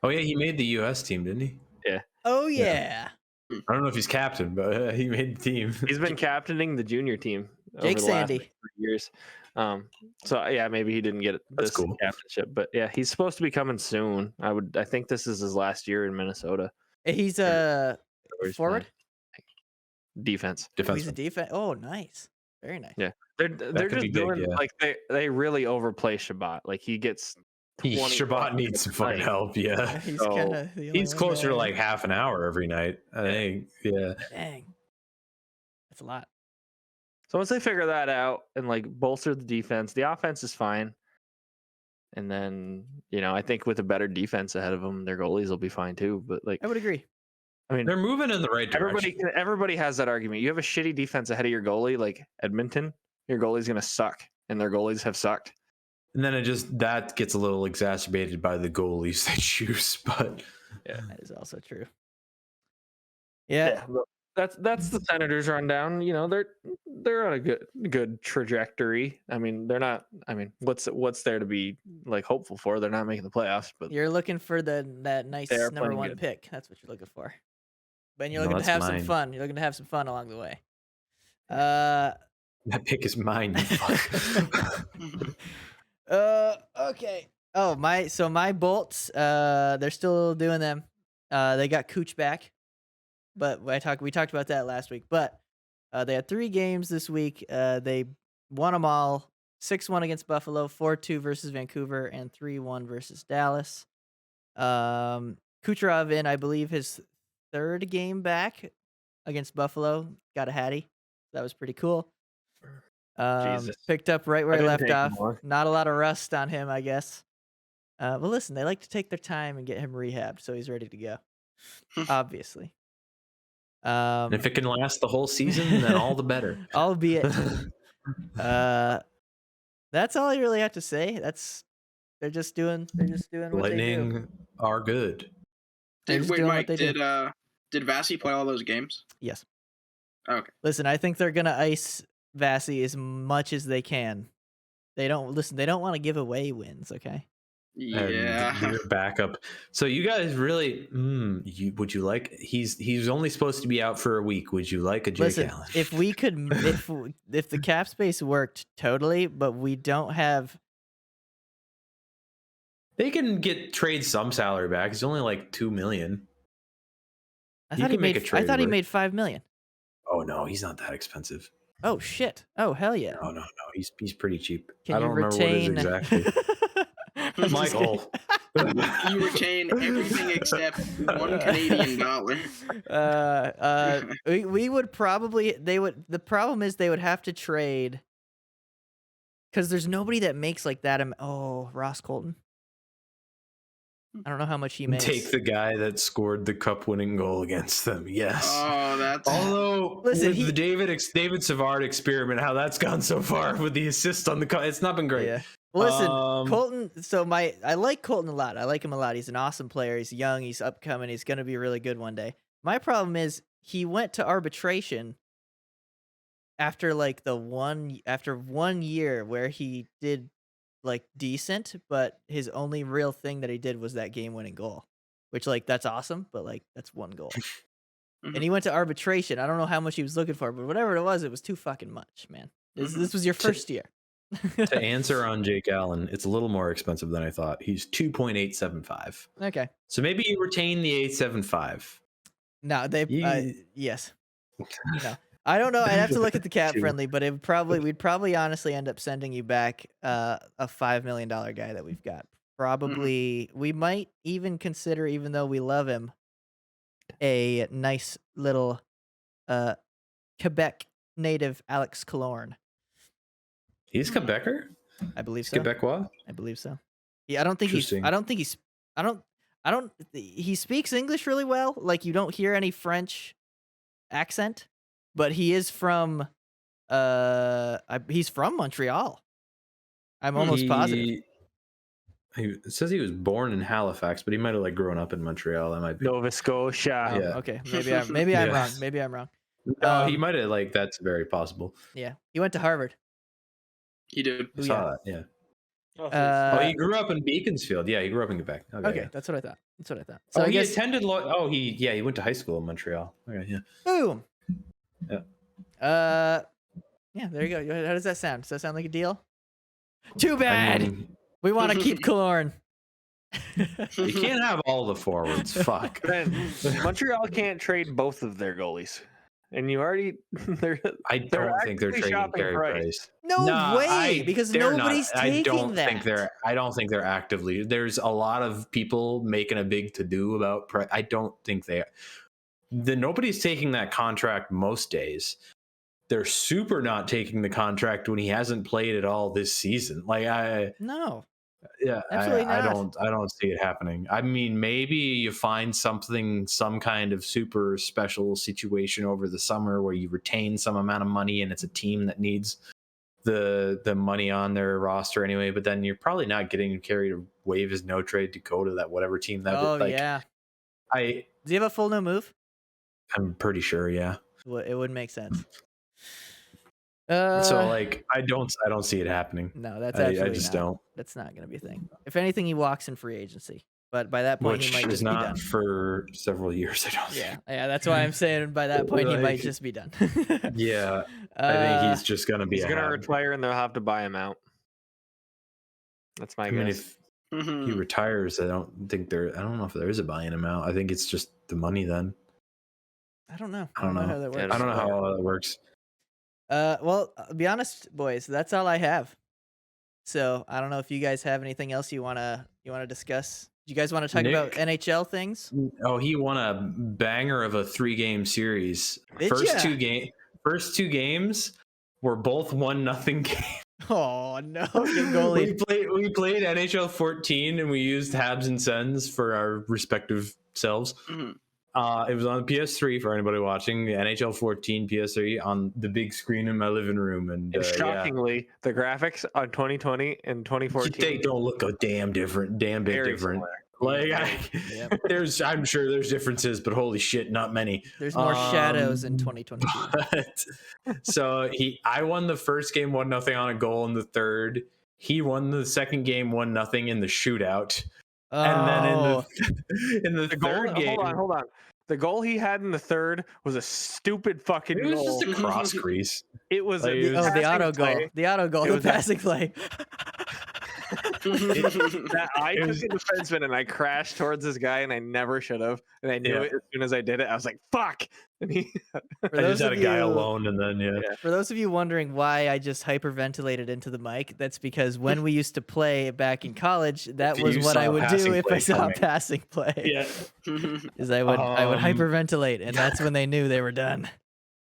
Oh yeah, he made the U.S. team, didn't he? oh yeah. I don't know if he's captain, but he made the team. He's been captaining the junior team over Jake the last Sandy. 3 years. So yeah, maybe he didn't get That's this cool. captainship, but yeah, he's supposed to be coming soon. I think this is his last year in Minnesota. He's Where he's forward. playing. Defense. Oh, he's a Defenseman. defense. Oh, nice. Very nice. Yeah. They're could just be big, doing yeah. like they really overplay Shabbat. Like he gets 20 Shabbat needs some fucking night. help. Yeah, He's So, kind of he's closer to like half an hour every night. I think. Yeah. Dang. That's a lot. So once they figure that out and like bolster the defense, the offense is fine. And then, I think with a better defense ahead of them, their goalies will be fine too. But like, I would agree. I mean, They're moving in the right direction. everybody has that argument. You have a shitty defense ahead of your goalie, like Edmonton, your goalie's gonna suck, and their goalies have sucked. And then that gets a little exacerbated by the goalies they choose. But Yeah, That is also true. Yeah. that's the Senators rundown. They're on a good trajectory. I mean, they're not. I mean, what's there to be like hopeful for? They're not making the playoffs, but You're looking for that nice They are number playing 1 good. pick. That's what you're looking for. But you're No, looking to that's have some mine. fun. You're looking to have some fun along the way. That pick is mine, you fuck. Okay. Oh, my Bolts, they're still doing them. They got Cooch back, but we talked about that last week. But they had 3 games this week. They won them all. 6-1 against Buffalo, 4-2 versus Vancouver, and 3-1 versus Dallas. Kucherov in, I believe, his 3rd game back against Buffalo. Got a hattie. That was pretty cool. Jesus. Picked up right where I he didn't left take him off. long. Not a lot of rust on him, I guess. Well, listen, they like to take their time and get him rehabbed, so he's ready to go. Obviously. And if it can last the whole season, then all the better. Albeit, that's all I really have to say. They're just doing what they do. Lightning are good. They're just Wait, doing Mike, what they do. did Vasi play all those games? Yes. Okay. Listen, I think they're gonna ice Vasi as much as they can. They don't want to give away wins, okay? Yeah. And your backup. So you guys really would you like he's only supposed to be out for a week. Would you like a Jake Listen, Allen? if we could if the cap space worked totally, but we don't have. They can trade some salary back. It's only like $2 million. I You thought he can make made. a trade I thought he work. made $5 million. Oh no, he's not that expensive. Oh shit! Oh hell yeah! No, he's pretty cheap. Can I you don't remember retain? what it is exactly. I'm just kidding. Michael. You retain everything except $1 Canadian. We would probably the problem is they would have to trade because there's nobody that makes like that. Oh, Ross Colton. I don't know how much he makes. Take the guy that scored the cup-winning goal against them. Yes. Oh, that's Although Listen, with the David Savard experiment, how that's gone so far with the assist on the cup, it's not been great. Yeah. Listen, Um, Colton. I like Colton a lot. I like him a lot. He's an awesome player. He's young. He's upcoming. He's going to be really good one day. My problem is he went to arbitration after after 1 year where he did like decent, but his only real thing that he did was that game-winning goal, which that's awesome, but that's 1 goal. And he went to arbitration. I don't know how much he was looking for, but whatever it was too fucking much, man. This was your first year. to answer on Jake Allen, it's a little more expensive than I thought. He's 2.875. Okay. So maybe you retain the 875. No, You- yes. No. I don't know. I'd have to look at the cap friendly, but we'd probably honestly end up sending you back a $5 million guy that we've got. Probably we might even consider, even though we love him, a nice little Quebec native Alex Killorn. He's Quebecer? I believe so. Quebecois? I believe so. Yeah, I don't think he speaks English really well. Like you don't hear any French accent, but he is from he's from Montreal. I'm almost positive. It says he was born in Halifax, but he might have grown up in Montreal. That might be. Nova Scotia. Oh, yeah. okay, maybe I'm wrong. Yes. Maybe I'm wrong. No, he might have that's very possible. Yeah, he went to Harvard. He did. I saw that, yeah. Uh, he grew up in Beaconsfield. Yeah, he grew up in Quebec. Okay, yeah. That's what I thought. So I he guess attended. He went to high school in Montreal. Okay, yeah. boom. Yeah. Yeah, there you go. How does that sound? Does that sound like a deal? Too bad. I mean, We want to keep Killorn. you can't have all the forwards. Fuck. Then Montreal can't trade both of their goalies, and you already I don't think they're actually trading shopping Carey Price. Price. No way, because they're not. nobody's taking that. I don't think they're actively. There's a lot of people making a big to do about Price. I don't think they. Nobody's taking that contract most days. They're super not taking the contract when he hasn't played at all this season. No. Yeah, Absolutely I not. don't see it happening. I mean, maybe you find some kind of super special situation over the summer where you retain some amount of money and it's a team that needs the money on their roster anyway. But then you're probably not getting Carey to waive his no trade to go to that whatever team that. Yeah. Does he have a full no move? I'm pretty sure. Yeah. Well, it would make sense. So I don't see it happening. No, that's absolutely I just not. don't. That's not going to be a thing. If anything, he walks in free agency. But by that point, he Which might is just be not done. for several years, I don't Yeah, think. yeah, that's why I'm saying by that point he might Like, just be done. Yeah, I think he's just gonna be He's a gonna Hab. retire, and they'll have to buy him out. That's my I guess. mean, if he retires, I don't know if there is a buying him out. I think it's just the money then. I don't know. I don't know. how that works. I don't know how all that works. Well, I'll be honest, boys, that's all I have. So I don't know if you guys have anything else you wanna discuss. Do you guys want to talk about Nick? NHL things? Oh, he won a banger of a 3-game series. Did First ya? first two games were both 1-0 game. Oh no, get goalie. We played NHL 14 and we used Habs and Sens for our respective selves. It was on the PS3 for anybody watching. The NHL 14 PS3 on the big screen in my living room, and shockingly, the graphics on 2020 and 2014 they don't look a damn bit different. similar. Like, Yep. I'm sure there's differences, but holy shit, not many. There's more shadows in 2022. So I won the first game 1-0 on a goal in the third. He won the second game 1-0 in the shootout. Oh. And then in the third game, hold on. The goal he had in the third was a stupid fucking it was goal. just a cross crease. It was Like, a it was- the auto passing goal. play The auto goal. It The was that- passing play. that I It took was- a defenseman and I crashed towards this guy and I never should have. And I knew Yeah. it as soon as I did it. I was like, fuck. And he For I those just had of a guy you- alone, and then For those of you wondering why I just hyperventilated into the mic, that's because when we used to play back in college, that If was you what saw I a would do passing if I play saw a coming. passing play. yeah. Is I would Um, hyperventilate, and that's when they knew they were done.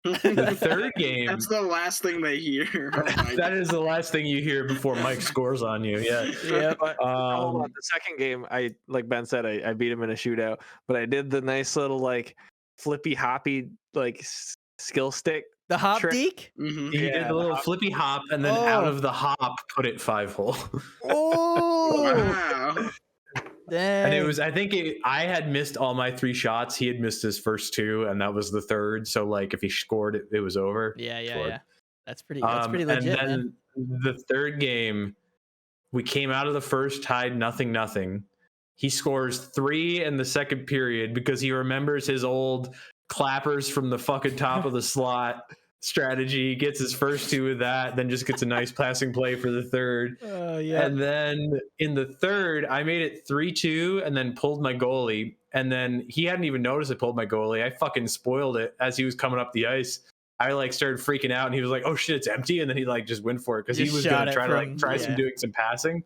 The third game. That's the last thing they hear. Oh my That is the last thing you hear before Mike scores on you. Yeah. Yep. But hold on, Um, the second game, like Ben said, I beat him in a shootout, but I did the nice little like flippy hoppy like skill stick. The hop Trick. deek. Mhm. he Yeah, did a little hop. flippy hop, and then out Oh. of the hop, put it 5-hole. Oh, Wow. And dang. it was, I had missed all my 3 shots. He had missed his first 2, and that was the third. So, like, if he scored it, it was over. Yeah. scored. That's pretty legit, and man. then the third game, we came out of the first tied 0-0. He scores 3 in the second period because he remembers his old clappers from the fucking top of the slot strategy. Gets his first 2 with that, then just gets a nice passing play for the third. Oh yeah. And then in the third, I made it 3-2 and then pulled my goalie. And then he hadn't even noticed I pulled my goalie. I fucking spoiled it as he was coming up the ice. I like started freaking out and he was like, oh shit, it's empty. And then he like just went for it because he Just was shot going to it try to from- like try some yeah. doing some passing.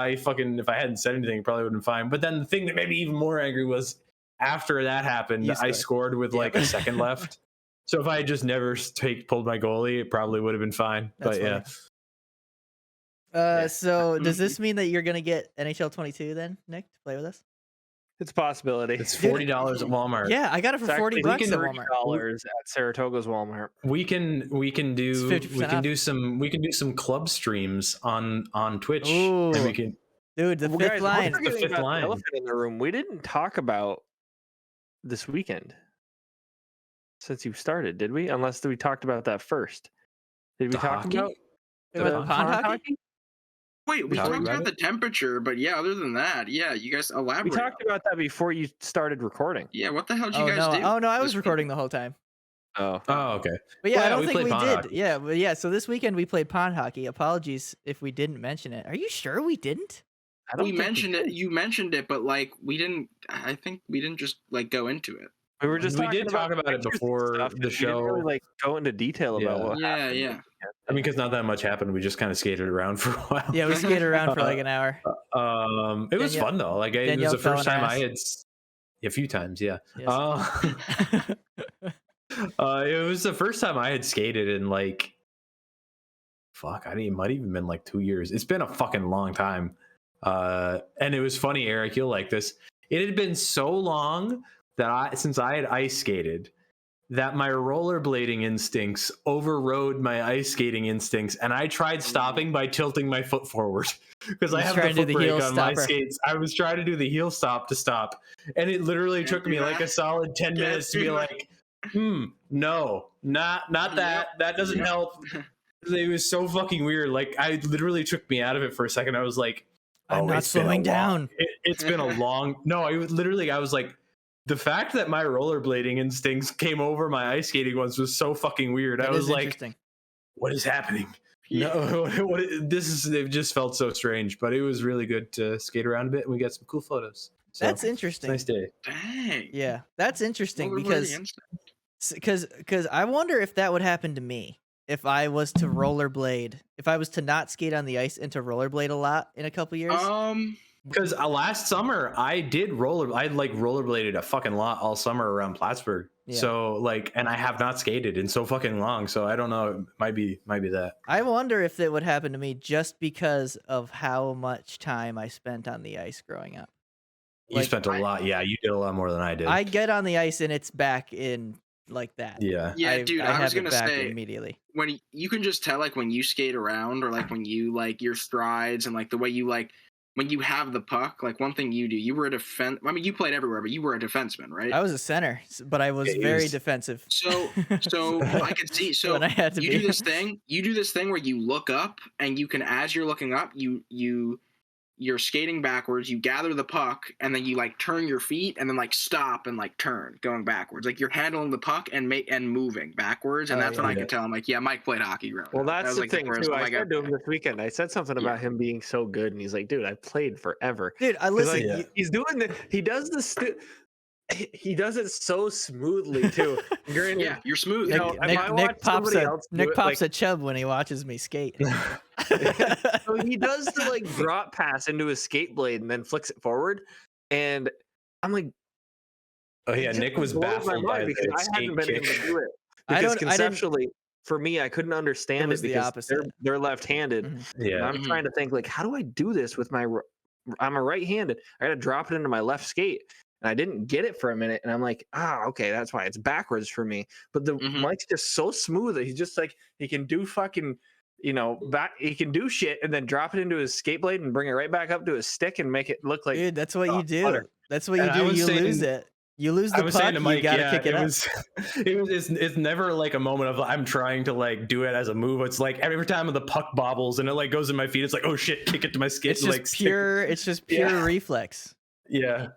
He fucking, if I hadn't said anything, it probably would have been fine. But then the thing that made me even more angry was after that happened, You I scored. scored with Yeah. like a second left. So if I had just never pulled my goalie, it probably would have been fine. That's But yeah. funny. So does this mean that you're gonna get NHL 22 then, Nick, to play with us? It's a possibility. It's Dude, $40 at Walmart. Yeah, I got it for It's $40 actually at Walmart. $30 at Saratoga's Walmart. We can do It's 50% we can do some club streams on Twitch. Ooh. And we can Dude, the Well, fifth guys, line. we're forgetting fifth about the line. elephant in the room. We didn't talk about this weekend since you started, did we? Unless we talked about that first. Did we The talk hockey? about With the pond hockey? Wait, we Talked talked about about the temperature, but yeah, other than that, yeah, you guys We elaborate. talked about that before you started recording. Yeah, what the hell did you Oh guys no! do? Oh no! I was this recording the whole time. Oh, Oh, okay. But yeah, Well, I yeah, don't we think played we pond did. hockey. Yeah, but yeah. So this weekend we played pond hockey. Apologies if we didn't mention it. Are you sure we didn't? I don't We think mentioned it. did. You mentioned it, but like we didn't. I think we didn't just like go into it. We were just We talking did talk about it pictures and before stuff, the and we didn't show. really, like go into detail about Yeah. what Yeah, happened. yeah. I mean, because not that much happened. We just kind of skated around for a while. Yeah, we skated around for like an hour. It was Danielle- fun though. Like it was Danielle the fell first on time I ass. had a few times. Yeah. Yes. It was the first time I had skated in like, fuck, it might even been like 2 years. It's been a fucking long time. And it was funny, Eric, you'll like this. It had been so long that since I had ice skated that my rollerblading instincts overrode my ice skating instincts, and I tried stopping by tilting my foot forward because I was have trying the to do foot the heel brake on my stopper. skates. I was trying to do the heel stop to stop, and it literally Can't took do me like that. a solid 10 Can't minutes to do be that. like, no, not that. That doesn't Yep. help. It was so fucking weird. Like, I literally took me out of it for a second. I was like, I'm oh, not it's been a slowing long- down. it's been a long. No, I was like, the fact that my rollerblading instincts came over my ice skating ones was so fucking weird. That I was is like, interesting. what is happening? Yeah. No, it just felt so strange, but it was really good to skate around a bit, and we got some cool photos. So, That's it's a interesting. nice day. Dang. Yeah, that's interesting Rollerblading because I wonder if that would happen to me if I was to rollerblade, if I was to not skate on the ice and to rollerblade a lot in a couple years. Because last summer I rollerbladed a fucking lot all summer around Plattsburgh. Yeah. So like, and I have not skated in so fucking long. So I don't know. It might be that. I wonder if it would happen to me just because of how much time I spent on the ice growing up. You spent a lot. Yeah, you did a lot more than I did. I get on the ice and it's back in like that. Yeah. Yeah, dude, I was have it gonna back say immediately. when you can just tell like when you skate around or like when you like your strides and like the way you like when you have the puck, like one thing you do, you were a defense. I mean, you played everywhere, but you were a defenseman, right? I was a center, but I was very defensive. So I could see. So when I had to you be. do this thing. You do this thing where you look up, and you can, as you're looking up, you're skating backwards. You gather the puck, and then you like turn your feet, and then like stop and like turn, going backwards. Like you're handling the puck and moving backwards, and that's when I could tell. I'm like, yeah, Mike played hockey growing up. Well, that's was, the like, thing first too. time I said to him this weekend. I said something about him being so good, and he's like, "Dude, I played forever." Dude, I listen. Like, he's doing the. He does the. He does it so smoothly too. Granted, yeah, you're smooth. You know, Nick pops a chub when he watches me skate. So he does the like drop pass into his skate blade and then flicks it forward, and I'm like, oh yeah, Nick was baffled by because I hadn't been able to do it. I Because don't- conceptually, for me, I couldn't understand was it the because opposite. they're left-handed. Yeah. And I'm trying to think like, how do I do this with my? I'm a right-handed. I got to drop it into my left skate. And I didn't get it for a minute, and I'm like, okay, that's why it's backwards for me. But the Mike's just so smooth that he's just like he can do fucking, he can do shit and then drop it into his skate blade and bring it right back up to his stick and make it look like. Dude, that's what you do. butter. That's what you do. You lose it. You lose the puck. You gotta kick it up. It's never like a moment of I'm trying to like do it as a move. It's like every time the puck bobbles and it like goes in my feet, it's like, oh shit, kick it to my skate. It's just pure. It's just pure reflex. Yeah.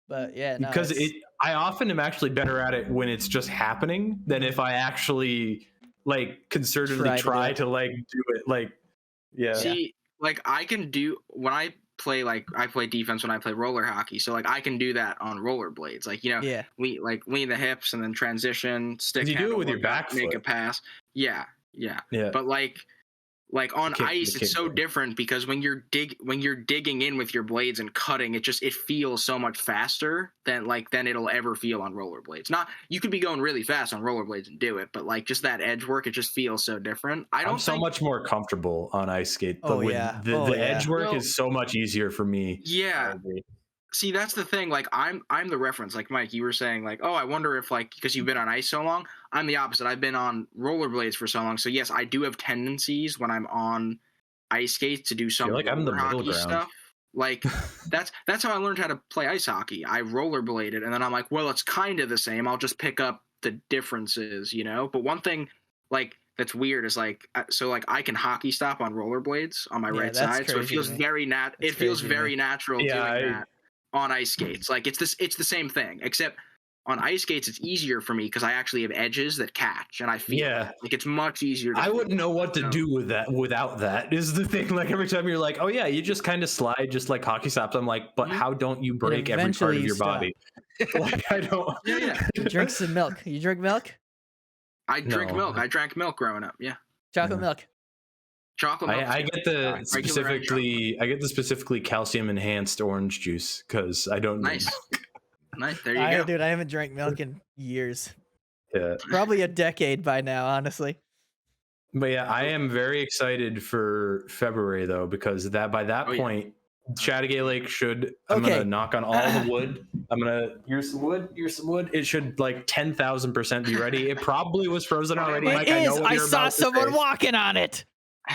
But yeah, no, because I often am actually better at it when it's just happening than if I actually like concertedly try to like do it. Like, yeah. See, like I can do when I play defense when I play roller hockey, so like I can do that on rollerblades. Like lean the hips and then transition, stick. You do it with your back make foot. a pass. Yeah. But like on ice, it's so different because when you're digging in with your blades and cutting, it feels so much faster than it'll ever feel on rollerblades. Not you could be going really fast on rollerblades and do it, but like just that edge work, it just feels so different. I'm so much more comfortable on ice skate. But the edge work is so much easier for me. Yeah. See, that's the thing. Like, I'm the reference. Like, Mike, you were saying, like, oh, I wonder if, like, because you've been on ice so long. I'm the opposite. I've been on rollerblades for so long. So, yes, I do have tendencies when I'm on ice skates to do some roller hockey stuff. Like, that's how I learned how to play ice hockey. I rollerbladed, and then I'm like, well, it's kind of the same. I'll just pick up the differences, But one thing, like, that's weird is like I can hockey stop on rollerblades on my right side. So it feels very very natural doing that on ice skates. Like it's the same thing, except on ice skates it's easier for me because I actually have edges that catch and I feel like it's much easier to I wouldn't know what to do with that without that is the thing. Like every time you're like, oh yeah, you just kind of slide just like hockey stops. I'm like, but how don't you break every part of your body? Like I don't Drink some milk. You drink milk? I drink milk. I drank milk growing up. Yeah. Chocolate milk. Chocolate milk. I get the specifically calcium enhanced orange juice because I don't. Nice. There you go, dude. I haven't drank milk in years. Yeah. Probably a decade by now, honestly. But yeah, I am very excited for February though because by that point, Chattagay Lake should. I'm gonna knock on all the wood. Here's some wood. It should like 10,000% be ready. It probably was frozen already. It Mike, is. I saw someone walking on it.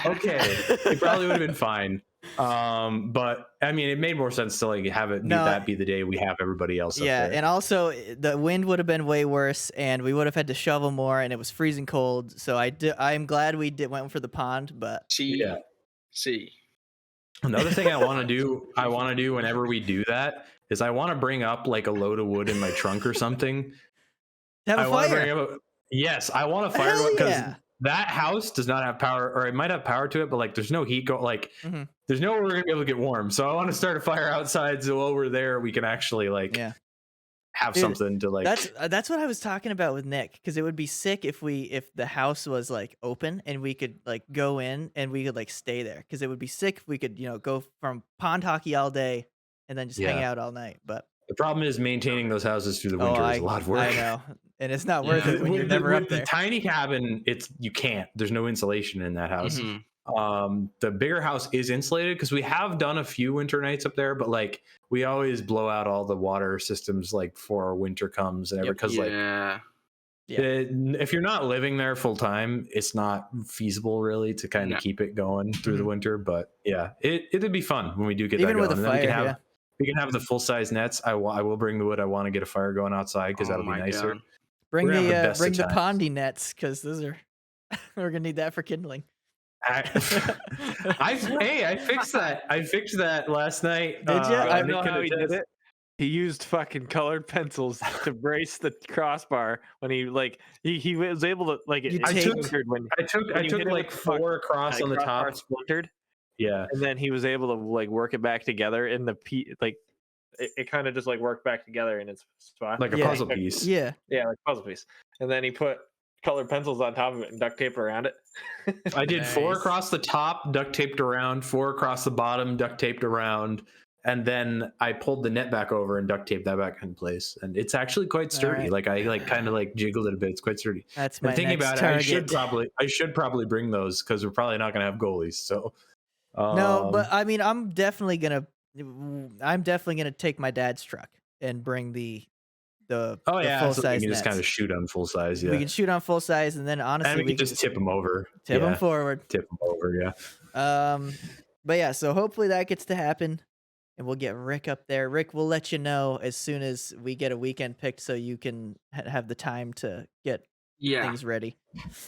Okay, it probably would have been fine. But I mean, it made more sense to like have it that be the day we have everybody else. Yeah, up there. and also the wind would have been way worse, and we would have had to shovel more, and it was freezing cold. So I'm glad we went for the pond, but see. Another thing I want to do whenever we do that is I want to bring up like a load of wood in my trunk or something. Have a I want to bring fire. up yes, I want a fire Hell because yeah. that house does not have power, or it might have power to it, but like there's no heat like Mhm. there's nowhere we're gonna be able to get warm. So I want to start a fire outside so while we're there we can actually like Yeah. have Dude, something to like That's what I was talking about with Nick, because it would be sick if the house was like open and we could like go in and we could like stay there, because it would be sick if we could go from pond hockey all day and then just hang Yeah. out all night. But the problem is maintaining those houses through the winter is a lot of work. I know, and it's not worth it when you're never up there. The tiny cabin, you can't. There's no insulation in that house. The bigger house is insulated because we have done a few winter nights up there, but like we always blow out all the water systems like before winter comes and because if you're not living there full time, it's not feasible really to kind of keep it going through the winter. But yeah, it'd be fun when we do get Even that with going. a And then fire, we can have the full size nets. I will bring the wood. I want to get a fire going outside because that'll be nicer. God. Bring We're gonna have the the best bring of the times. pondy nets, because those are we're gonna need that for kindling. I fixed that. I fixed that last night. Did ya? I I know how he did it. He used fucking colored pencils to brace the crossbar when he was able to like. You I take- took when you hit it like with the 4 across on the crossbar top. splintered, Yeah. and then he was able to like work it back together in the it kind of just like worked back together in its spot, Like a Yeah. puzzle piece. Yeah. like puzzle piece. And then he put colored pencils on top of it and duct tape around it. I did 4 Nice. across the top, duct taped around, 4 across the bottom, duct taped around, and then I pulled the net back over and duct taped that back in place. And it's actually quite sturdy. right. Like I kind of like jiggled it a bit. It's quite sturdy. That's my And thinking next about target. it, I should probably bring those because we're probably not gonna have goalies. So No, but I mean, I'm definitely gonna take my dad's truck and bring the oh the yeah, full so size we can just nets. kind of shoot on full size. Yeah, We can shoot on full size, and then honestly, and we can just tip them over. tip Yeah, them forward. Tip them over. Yeah. But yeah, so hopefully that gets to happen, and we'll get Rick up there. Rick, we'll let you know as soon as we get a weekend picked, so you can have the time to get things ready.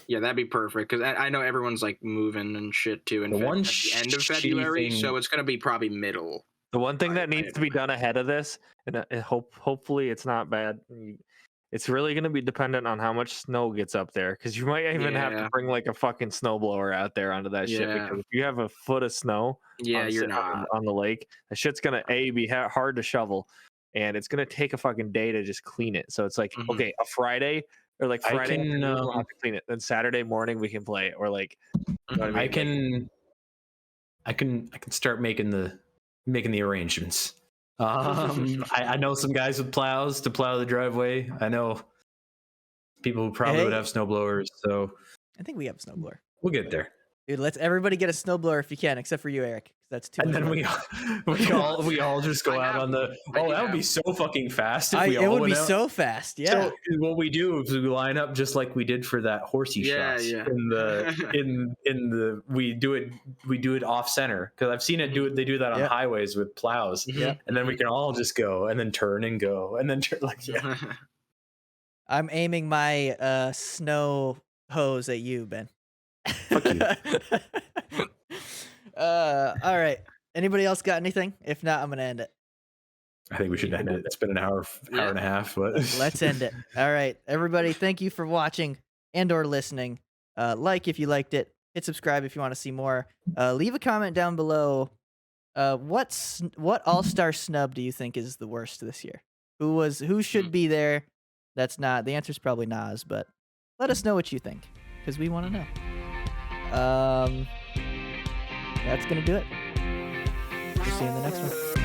Yeah, that'd be perfect because I know everyone's like moving and shit too. And The one at the end of shitty February, thing- so it's gonna be probably middle. The one thing that I needs to be done ahead of this, and hopefully it's not bad. It's really going to be dependent on how much snow gets up there, because you might even have to Yeah. bring like a fucking snowblower out there onto that shit. Yeah. Because if you have a foot of snow, Yeah, on, you're sit- on, not. on the lake, that shit's gonna be hard to shovel, and it's gonna take a fucking day to just clean it. So it's like, Mhm. okay, a Friday or like I Friday can, afternoon, we'll have to clean it. Then Saturday morning we can play it, or like, you know what I mean? can start making the arrangements. I know some guys with plows to plow the driveway. I know people who probably would Hey. have snowblowers, so I think we have a snowblower. we'll get there. Dude, let's everybody get a snowblower if you can, except for you, Eric. 'Cause that's too And much then work. we all just go I out have on the. one. I Oh, do that would be have so fucking fast if we it all would went be out. so fast. Yeah. So what we do is we line up just like we did for that horsey Yeah, shots yeah. in the we do it off center because I've seen it do it. They do that on Yeah. highways with plows, Yeah. and then we can all just go and then turn and go and then turn like yeah. I'm aiming my snow hose at you, Ben. Fuck you. All right. Anybody else got anything? If not, I'm gonna end it. I think we should end it. It's been an hour and a half, but Let's end it. All right, everybody. Thank you for watching and/or listening. Like if you liked it. Hit subscribe if you want to see more. Leave a comment down below. What All-Star snub do you think is the worst this year? Who should be there? That's not the answer's probably Nas, but let us know what you think because we want to know. That's gonna do it. We'll see you in the next one.